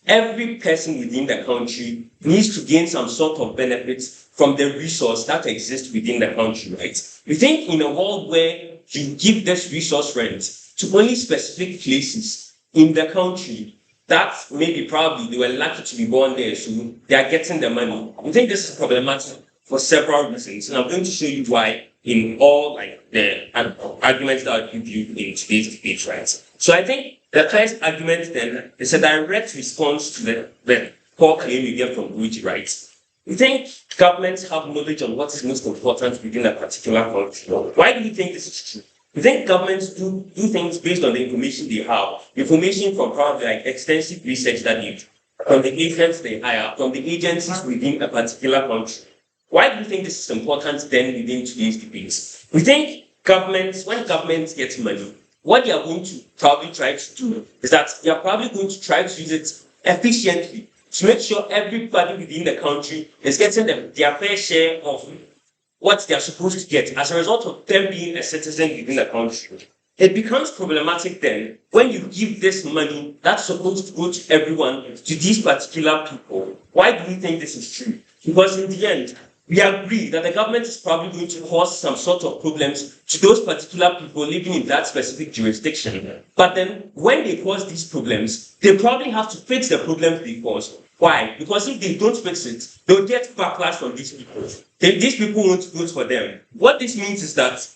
every person within the country needs to gain some sort of benefits from the resource that exists within the country, right? We think in a world where you give this resource rent to only specific places in the country that maybe probably they were lucky to be born there, so they are getting the money. We think this is problematic for several reasons, and I'm going to show you why in all like the arguments that I'll give you in today's debate, right? So I think the first argument then is a direct response to the core claim we get from Luigi, right? We think governments have knowledge on what is most important within a particular country. Why do we think this is true? We think governments do things based on the information they have, information from probably like extensive research that they do, from the agents they hire, from the agencies within a particular country. Why do you think this is important then within today's debates? We think when governments get money, what they are going to probably try to do is that they are probably going to try to use it efficiently to make sure everybody within the country is getting their fair share of what they are supposed to get as a result of them being a citizen within the country. It becomes problematic then when you give this money that's supposed to go to everyone to these particular people. Why do we think this is true? Because in the end, we agree that the government is probably going to cause some sort of problems to those particular people living in that specific jurisdiction. But then when they cause these problems, they probably have to fix the problems they cause. Why? Because if they don't fix it, they'll get backlash from these people. These people won't vote for them. What this means is that,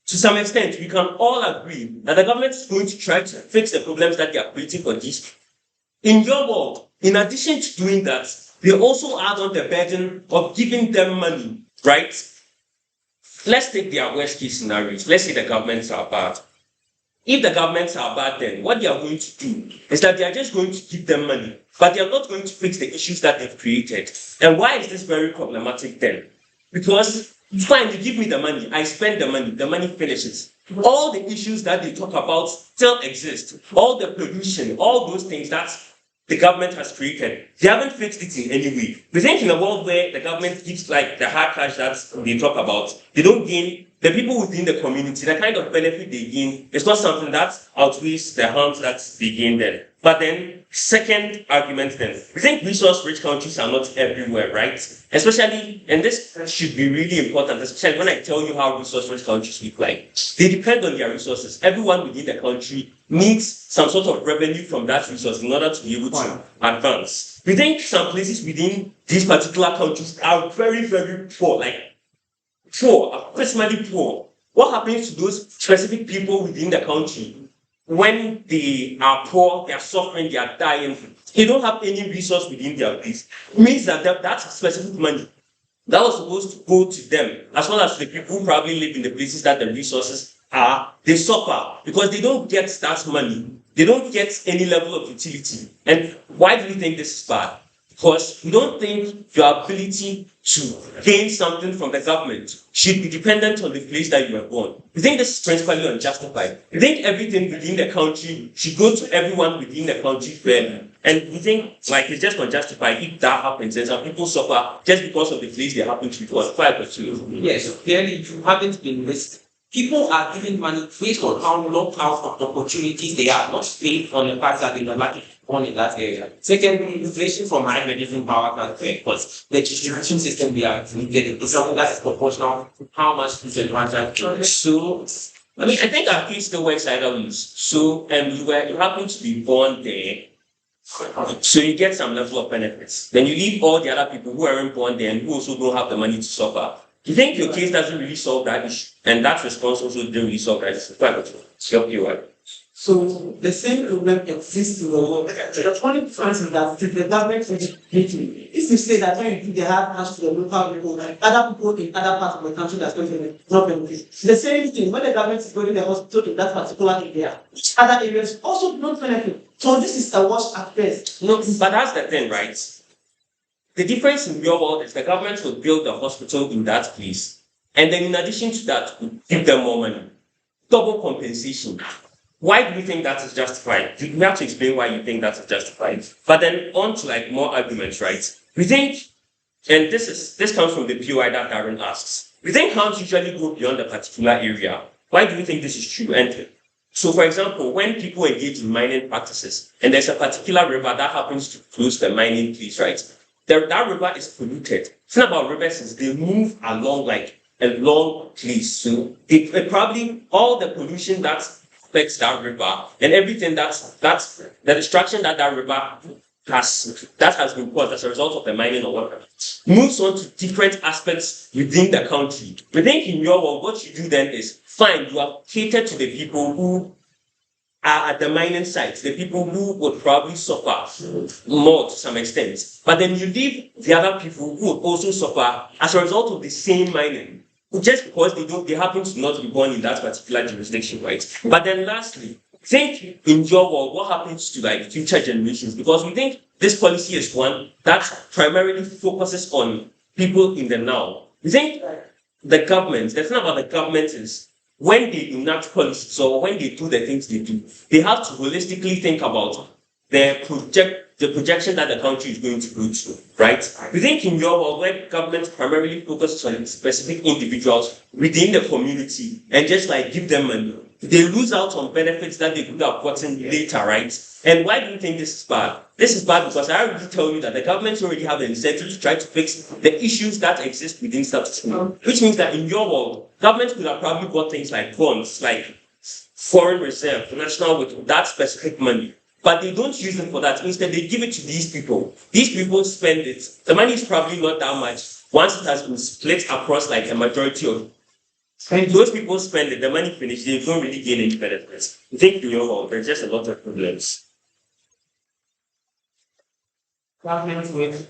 to some extent, we can all agree that the government is going to try to fix the problems that they are creating for these people. In your world, in addition to doing that, they also add on the burden of giving them money, right? Let's take their worst case scenarios. Let's say the governments are bad. If the governments are bad, then what they are going to do is that they are just going to give them money, but they are not going to fix the issues that they've created. And why is this very problematic then? Because, fine, you give me the money, I spend the money finishes. All the issues that they talk about still exist. All the pollution, all those things that the government has created, they haven't fixed it in any way. We think in a world where the government gives like the hard cash that they talk about, they don't gain, the people within the community, the kind of benefit they gain, it's not something that outweighs the harms that they gain then. But then, second argument then, we think resource-rich countries are not everywhere, right? Especially, and this should be really important, especially when I tell you how resource-rich countries look like. They depend on their resources. Everyone within the country needs some sort of revenue from that resource in order to be able to advance. We think some places within these particular countries are very, very poor, like poor, abysmally poor. What happens to those specific people within the country? When they are poor, they are suffering, they are dying, they don't have any resource within their place. It means that that specific money that was supposed to go to them, as well as the people who probably live in the places that the resources are, they suffer because they don't get that money. They don't get any level of utility. And why do we think this is bad? Because we don't think your ability to gain something from the government should be dependent on the place that you were born. We think this is principally unjustified. We think everything within the country should go to everyone within the country fairly. And we think like it's just unjustified if that happens and some people suffer just because of the place they happen to be. Yes, so clearly you haven't been missed. People are giving money based on how locked out of opportunities they are, not based on the fact that they were lucky born in that area. Secondly, inflation from high managing power can affect because the distribution system we are getting is something that is proportional to how much disadvantage. So, I mean, I think our case still works either ways. So, you happen to be born there, so you get some level of benefits. Then you leave all the other people who aren't born there and who also don't have the money to suffer. You think your case doesn't really solve that issue, and that response also didn't really solve that issue. So the same problem exists in the world. The only difference is that the government is making. If you say that when you give the hard cash to the local people, other people in other parts of the country that's going to not benefit. The same thing when the government is building the hospital in that particular area, other areas also do not benefit. So this is a wash at best. No, but that's the thing, right? The difference in your world is the government will build a hospital in that place. And then in addition to that, give them more money. Double compensation. Why do we think that is justified? You have to explain why you think that is justified. But then on to like more arguments, right? We think, and this comes from the POI that Darren asks, we think harms usually go beyond a particular area. Why do we think this is true? And so, for example, when people engage in mining practices, and there's a particular river that happens to close the mining place, right? That river is polluted. It's not about rivers, is they move along like a long place. So it probably all the pollution that affects that river and everything that's the destruction that river has been caused as a result of the mining or whatever moves on to different aspects within the country. We think in your world, what you do then is fine, you have catered to the people who are at the mining sites, the people who would probably suffer more to some extent. But then you leave the other people who would also suffer as a result of the same mining, just because they happen to not be born in that particular jurisdiction, right? But then lastly, think in your world, what happens to like future generations? Because we think this policy is one that primarily focuses on people in the now. We think the government, the thing about the government is when they enact policies or when they do the things they do, they have to holistically think about the the projection that the country is going to go to, right? We think in your world where government primarily focuses on specific individuals within the community and just like give them money, they lose out on benefits that they could have gotten later, right? And why do you think this is bad? This is bad because I already tell you that the government already have the incentive to try to fix the issues that exist within status quo, which means that in your world, government could have probably bought things like bonds, like foreign reserve, national with that specific money. But they don't use it for that. Instead, they give it to these people. These people spend it. The money is probably not that much once it has been split across like a majority of. And those people spend it, the money finished, they don't really gain any benefits. I think in your world, there's just a lot of problems. Government with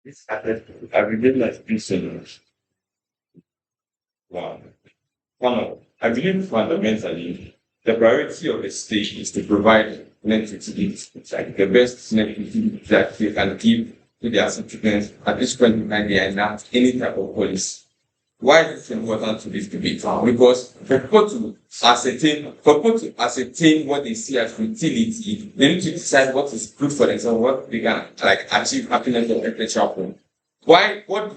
This I really like prisoners. Wow. One, I believe fundamentally the priority of the state is to provide net utilities, like the best net utilities that they can give to their citizens at this point in time they enact any type of policy. Why is it important to this debate? Because for people to ascertain what they see as utility, they need to decide what is good for themselves, what they can like achieve happiness or etc. Why? What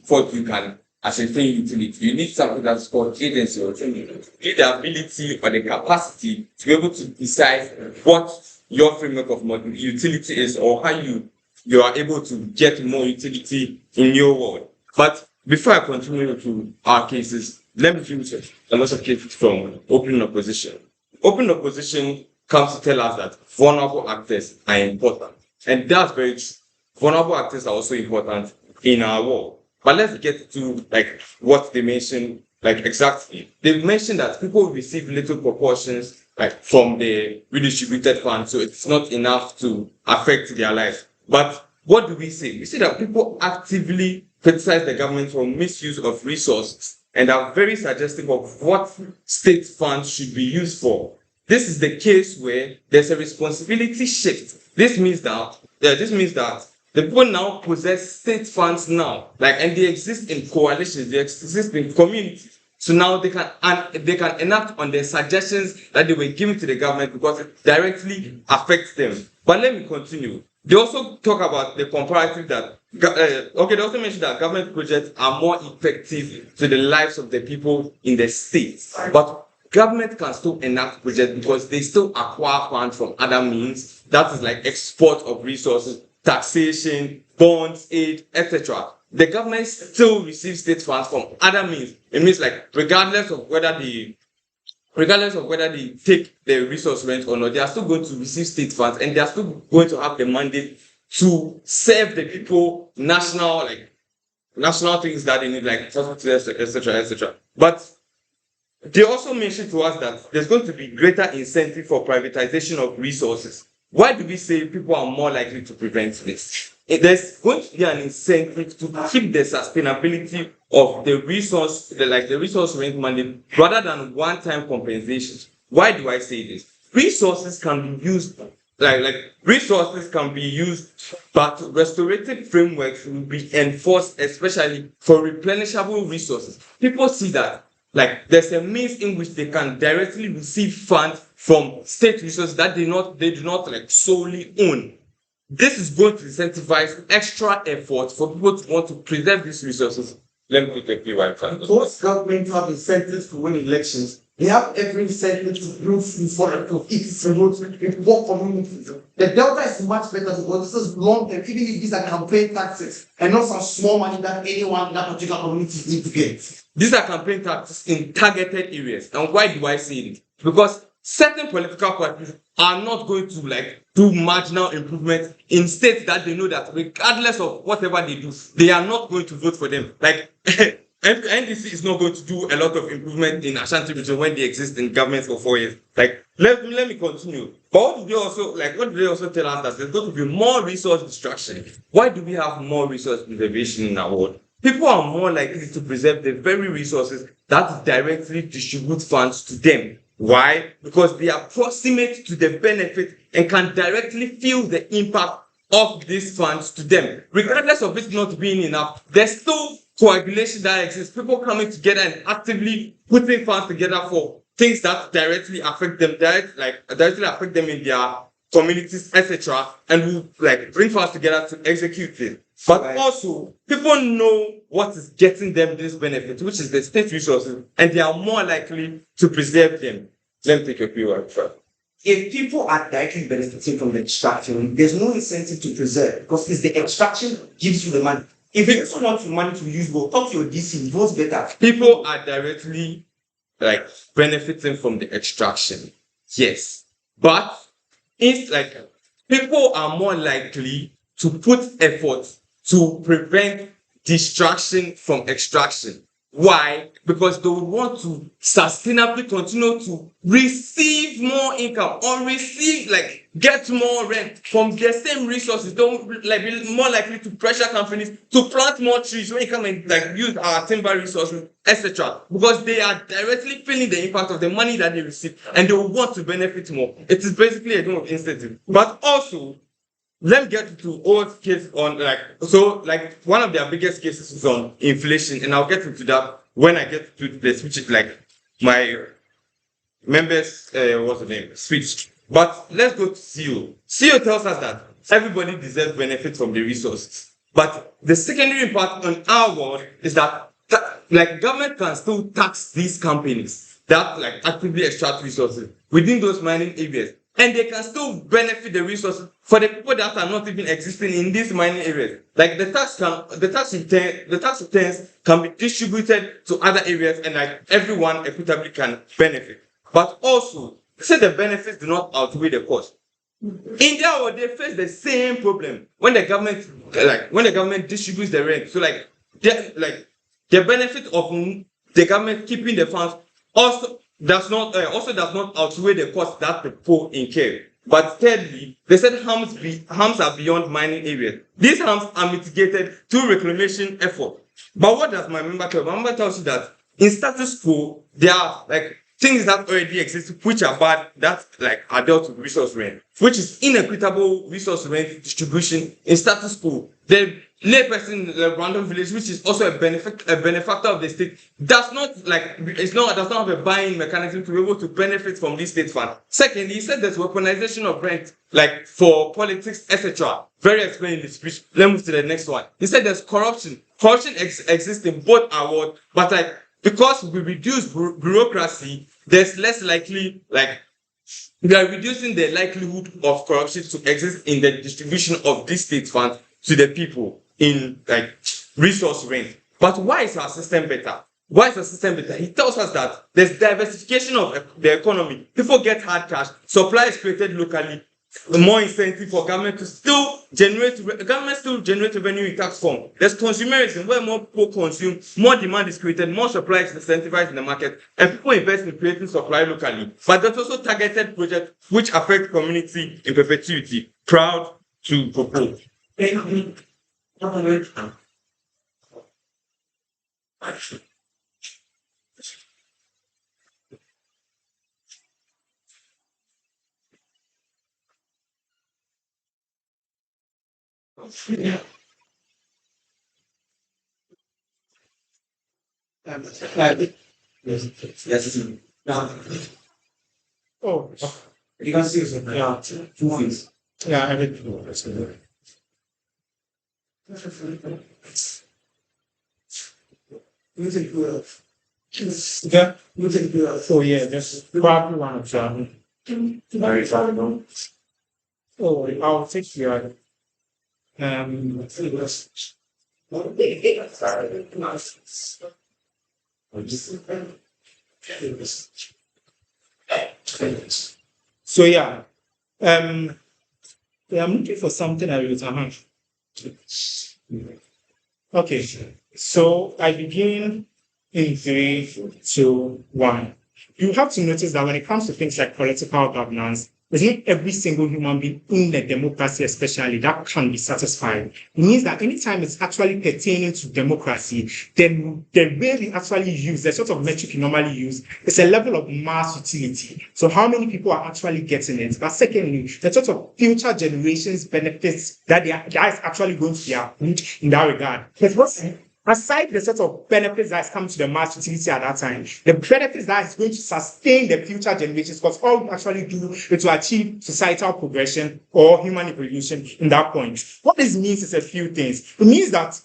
for you can ascertain utility? You need something that's called agency or training. You need the ability or the capacity to be able to decide what your framework of utility is or how you are able to get more utility in your world. But before I continue to our cases, let me use a lot of cases from open opposition. Open opposition comes to tell us that vulnerable actors are important. And that's very true. Vulnerable actors are also important in our world. But let's get to like what they mentioned, like exactly. They mentioned that people receive little proportions like from the redistributed funds, so it's not enough to affect their lives. But what do we say? We say that people actively criticize the government for misuse of resources and are very suggestive of what state funds should be used for. This is the case where there's a responsibility shift. This means that the people now possess state funds now, and they exist in coalitions, they exist in communities. So now they can enact on the suggestions that they were given to the government because it directly affects them. But let me continue. They also talk about the comparative that, they also mention that government projects are more effective to the lives of the people in the states. But government can still enact projects because they still acquire funds from other means. That is like export of resources, taxation, bonds, aid, etc. The government still receives state funds from other means. It means regardless of whether they take the resource rent or not, they are still going to receive state funds and they are still going to have the mandate to serve the people national things that they need, like hospitals, etc. But they also mentioned to us that there's going to be greater incentive for privatization of resources. Why do we say people are more likely to prevent this? There's going to be an incentive to keep the sustainability of the resource rent money rather than one-time compensations. Why do I say this? Resources can be used, but restorative frameworks will be enforced, especially for replenishable resources. People see that there's a means in which they can directly receive funds from state resources that they do not solely own. This is going to incentivize extra effort for people to want to preserve these resources. Let me quickly Most governments have incentives to win elections They have every incentive to grow food for them to eat, promote in poor communities. The delta is much better because this is long term, even if these are campaign taxes and not some small money that anyone in that particular community needs to get. These are campaign tactics in targeted areas. And why do I say it? Because certain political parties are not going to like do marginal improvement in states that they know that regardless of whatever they do, they are not going to vote for them. Like NDC is not going to do a lot of improvement in Ashanti region when they exist in government for 4 years. Like let me continue. But what do they also tell us that there's going to be more resource destruction? Why do we have more resource preservation in our world? People are more likely to preserve the very resources that directly distribute funds to them. Why? Because they are proximate to the benefit and can directly feel the impact of these funds to them. Regardless of it not being enough, there's still coagulation that exists. People coming together and actively putting funds together for things that directly affect them, directly affect them in their communities, etc., and will like bring funds together to execute it. But also, people know what is getting them this benefit, which is the state resources, and they are more likely to preserve them. Let me take a few words. If people are directly benefiting from the extraction, there's no incentive to preserve because it's the extraction gives you the money. If you also want the money to use, go talk to your DC, vote better. People are directly like benefiting from the extraction, yes, but it's like people are more likely to put effort to prevent distraction from extraction. Why? Because they would want to sustainably continue to receive more income or get more rent from the same resources. Don't like be more likely to pressure companies to plant more trees when you come and like use our timber resources, etc. Because they are directly feeling the impact of the money that they receive and they will want to benefit more. It is basically a game of incentive. But also, let me get to old case on one of their biggest cases is on inflation, and I'll get into that when I get to this, which is like my members speech. But let's go to CEO. CEO tells us that everybody deserves benefit from the resources. But the secondary impact on our world is that government can still tax these companies that like actively extract resources within those mining areas. And they can still benefit the resources for the people that are not even existing in these mining areas. Like the tax returns can be distributed to other areas and like everyone equitably can benefit. But also, say the benefits do not outweigh the cost. In their world, they face the same problem when the government distributes the rent. So the benefit of the government keeping the funds also does not outweigh the cost that the poor incur. But thirdly, they said harms are beyond mining areas. These harms are mitigated through reclamation effort. But what does my member tell? My member tells you that in status quo, there are like things that already exist which are bad that like are dealt with resource rent, which is inequitable resource rent distribution in status quo. The layperson in the random village, which is also a benefactor of the state, does not have a buying mechanism to be able to benefit from this state fund. Secondly, he said there's weaponization of rent, like for politics, etc. Very explained in the speech. Let's move to the next one. He said there's corruption. Corruption exists in both our world, but like because we reduce bureaucracy, there's less likely we are reducing the likelihood of corruption to exist in the distribution of this state fund to the people in like resource rent. But why is our system better? He tells us that there's diversification of the economy. People get hard cash. Supply is created locally. More incentive for government to still generate revenue in tax form. There's consumerism where more people consume, more demand is created, more supply is incentivized in the market, and people invest in creating supply locally. But there's also targeted projects which affect community in perpetuity. Proud to propose. Yes. Now, Oh, you can see it. Yeah. 2 things. yeah, I did. Music will Yeah. Oh yeah, just probably one of them. Very valuable. Oh, I'll take your so yeah. Yeah, I'm looking for something I will have. Okay, so I begin in 3, 2, 1. You have to notice that when it comes to things like political governance, it's not every single human being in the democracy, especially, that can be satisfied. It means that anytime it's actually pertaining to democracy, then the way we actually use, the sort of metric you normally use, is a level of mass utility. So how many people are actually getting it? But secondly, the sort of future generations benefits that that is actually going to be accrued in that regard. Because aside the sort of benefits that is coming to the mass utility at that time, the benefits that is going to sustain the future generations, because all we actually do is to achieve societal progression or human evolution in that point. What this means is a few things. It means that,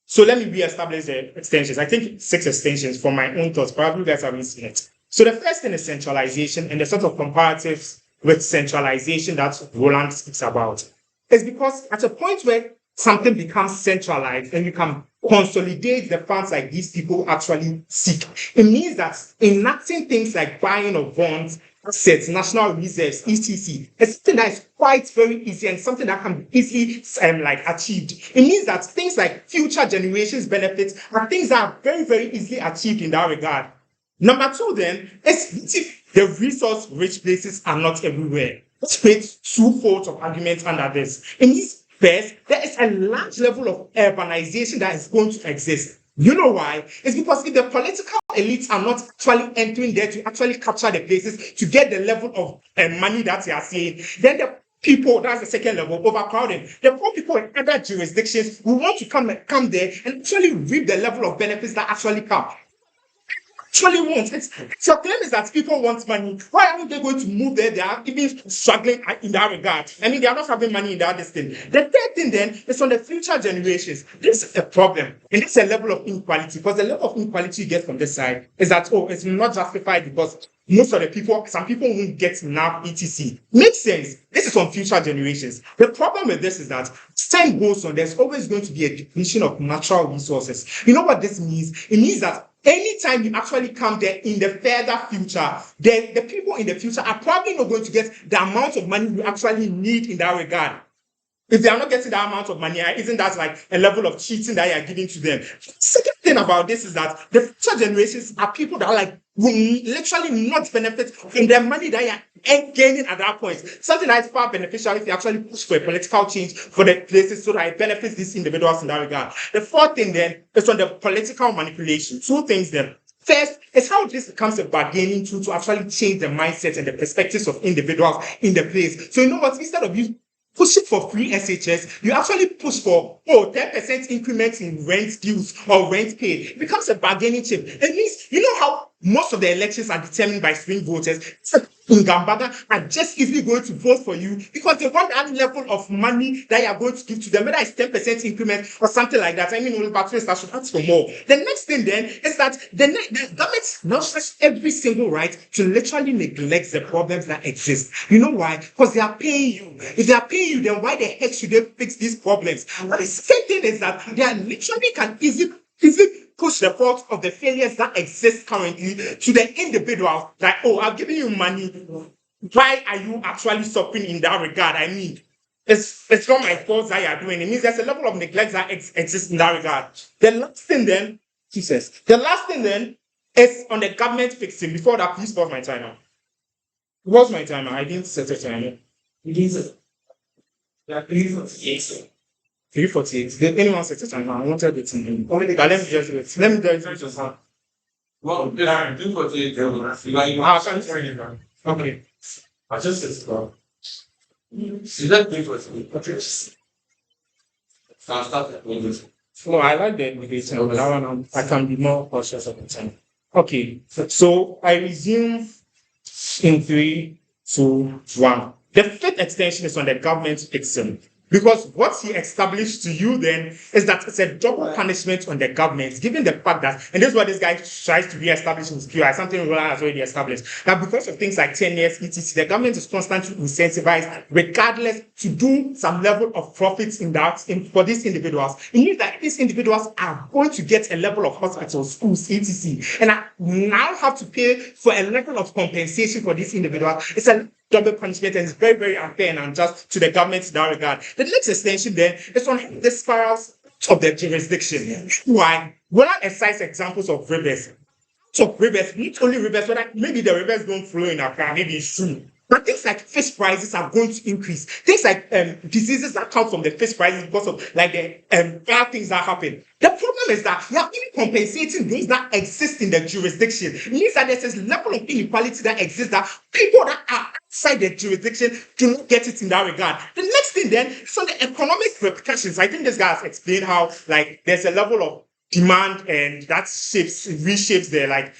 so let me re-establish the extensions. I think 6 extensions for my own thoughts. Probably you guys haven't seen it. So the first thing is centralization and the sort of comparatives with centralization that Rowland speaks about. It's because at a point where something becomes centralized and you can consolidate the funds like these people actually seek, it means that enacting things like buying of bonds, assets, national reserves, etc., is something that is quite very easy and something that can be easily achieved. It means that things like future generations benefits are things that are very, very easily achieved in that regard. Number 2, then, is if the resource-rich places are not everywhere. Let's create 2 folds of arguments under this. It means first, there is a large level of urbanization that is going to exist. You know why? It's because if the political elites are not actually entering there to actually capture the places to get the level of money that they are seeing, then the people, that's the second level, overcrowding. The poor people in other jurisdictions will want to come there and actually reap the level of benefits that actually come. Actually want. Your claim is that people want money. Why aren't they going to move there? They are even struggling in that regard. I mean, they are not having money in that thing. The third thing then is on the future generations. This is a problem. And this is a level of inequality. Because the level of inequality you get from this side is that, it's not justified because most of the people, some people won't get enough etc. Makes sense. This is on future generations. The problem with this is that as time goes on, there's always going to be a depletion of natural resources. You know what this means? It means that anytime you actually come there in the further future, the people in the future are probably not going to get the amount of money you actually need in that regard. If they are not getting that amount of money, isn't that like a level of cheating that you are giving to them? Second thing about this is that the future generations are people that are will literally not benefit from the money that you are gaining at that point. Something that is far beneficial if you actually push for a political change for the places so that it benefits these individuals in that regard. The fourth thing then is on the political manipulation. 2 things then. First, is how this becomes a bargaining tool to actually change the mindset and the perspectives of individuals in the place. So you know what? Instead of you pushing for free SHS, you actually push for 10% increments in rent dues or rent paid. It becomes a bargaining chip. It means, you know how most of the elections are determined by swing voters. In Gambaga are just easily going to vote for you because they want that level of money that you are going to give to them, whether it's 10% increment or something like that. I mean, all batteries that should ask for more. The next thing then is that the government not has every single right to literally neglect the problems that exist. You know why? Because they are paying you. If they are paying you, then why the heck should they fix these problems? And the second thing is that they are literally can easily push the fault of the failures that exist currently to the individual. Like, I've given you money. Why are you actually suffering in that regard? I mean, it's not my fault that you are doing. It means there's a level of neglect that exists in that regard. The last thing then is on the government fixing. Before that, please pause my timer. What's my timer? I didn't set a timer. You didn't say. Yeah, please. Yes. 3:48. Did anyone set a timer? I wanted it in. But let me just do it. Let me do it just now. Well, 2:48. Okay. I just said so. Is that 3:48? Okay. I'll start with this. No, I like the indication, but that one I can be more cautious of the time. Okay, so I resume in 3, 2, 1. The fifth extension is on the government fixing. Because what he established to you then is that it's a double punishment on the government, given the fact that, and this is what this guy tries to re-establish in his QI, something Rowland has already established, that because of things like 10 years, etc., the government is constantly incentivized, regardless, to do some level of profits for these individuals. It means that these individuals are going to get a level of hospitals, schools, etc., and I now have to pay for a level of compensation for these individuals. It's a double punishment, and it's very, very unfair and unjust to the government in that regard. The next extension then is on the spirals of the jurisdiction. Why? When I excise examples of rivers, not only rivers, but maybe the rivers don't flow in Accra, maybe it's true. But things like fish prices are going to increase. Things like diseases that come from the fish prices because of like the bad things that happen. The problem is that we are only compensating those that exist in the jurisdiction. It means that there's a level of inequality that exists, that people that are outside the jurisdiction do not get it in that regard. The next thing then is on the economic repercussions. I think this guy has explained how like there's a level of demand and that reshapes the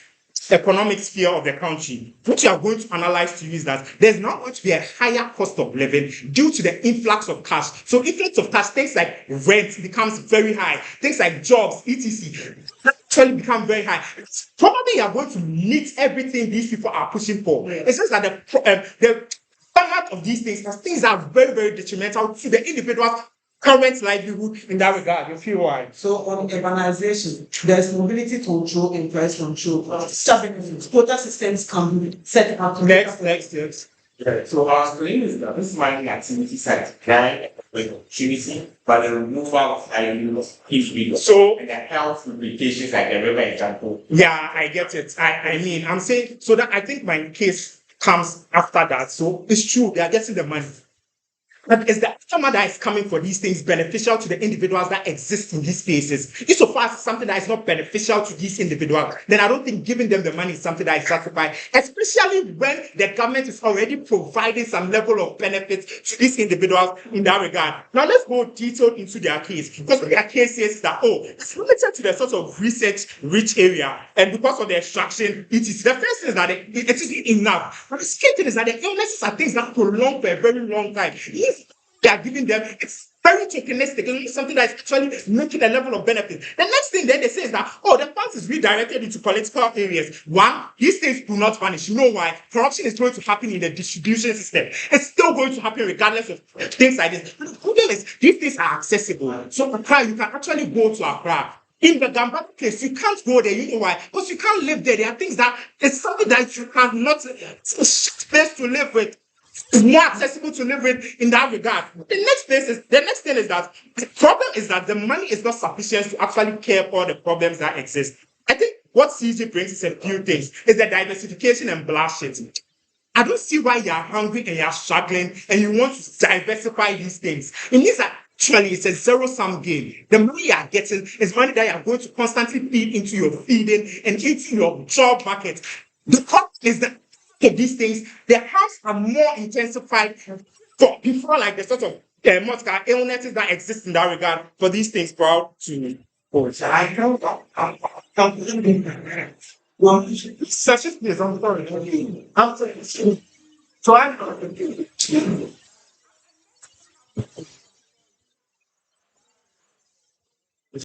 economic sphere of the country. What you are going to analyze to you is that there's now going to be a higher cost of living due to the influx of cash. So influx of cash, things like rent becomes very high, things like jobs, etc. actually become very high. Probably you are going to meet everything these people are pushing for. It's just that the format of these things are very, very detrimental to the individual's current livelihood in that regard. You feel why? So on urbanization, there's mobility control and price control. Quota systems can be set up. Next. Yeah, so our claim is that this mining activity site can with opportunity, but the removal of individuals. So and the health implications, like the river example. Yeah, I get it. I mean, I'm saying so that I think my case comes after that. So it's true, they are getting the money. But is the aftermath that is coming for these things beneficial to the individuals that exist in these spaces? Insofar as something that is not beneficial to these individuals, then I don't think giving them the money is something that is justified, especially when the government is already providing some level of benefits to these individuals in that regard. Now let's go detailed into their case, because their case says that, it's limited to the sort of research-rich area, and because of the extraction, it is. The first thing is that it isn't enough. But the second thing is that the illnesses are things that prolong for a very long time. They are giving them, it's very tokenistic. It's something that's actually making a level of benefit. The next thing then they say is that, the funds is redirected into political areas. One, these things do not vanish. You know why? Corruption is going to happen in the distribution system. It's still going to happen regardless of things like this. But the problem is, these things are accessible. So Accra, you can actually go to Accra. In the Gambari place, you can't go there. You know why? Because you can't live there. There are things that, it's something that you cannot, it's a space to live with. It's more accessible to live with in that regard. The next thing is that the problem is that the money is not sufficient to actually care for the problems that exist. I think what CG brings is a few things. It's the diversification and blasting. I don't see why you're hungry and you're struggling and you want to diversify these things. It means that actually it's a zero-sum game. The money you are getting is money that you are going to constantly feed into your feeding and into your job market. The problem is that of these things, the harms are more intensified before like the sort of multiple illnesses that exist in that regard for these things proud to I know such as this, I'm sorry. So I'm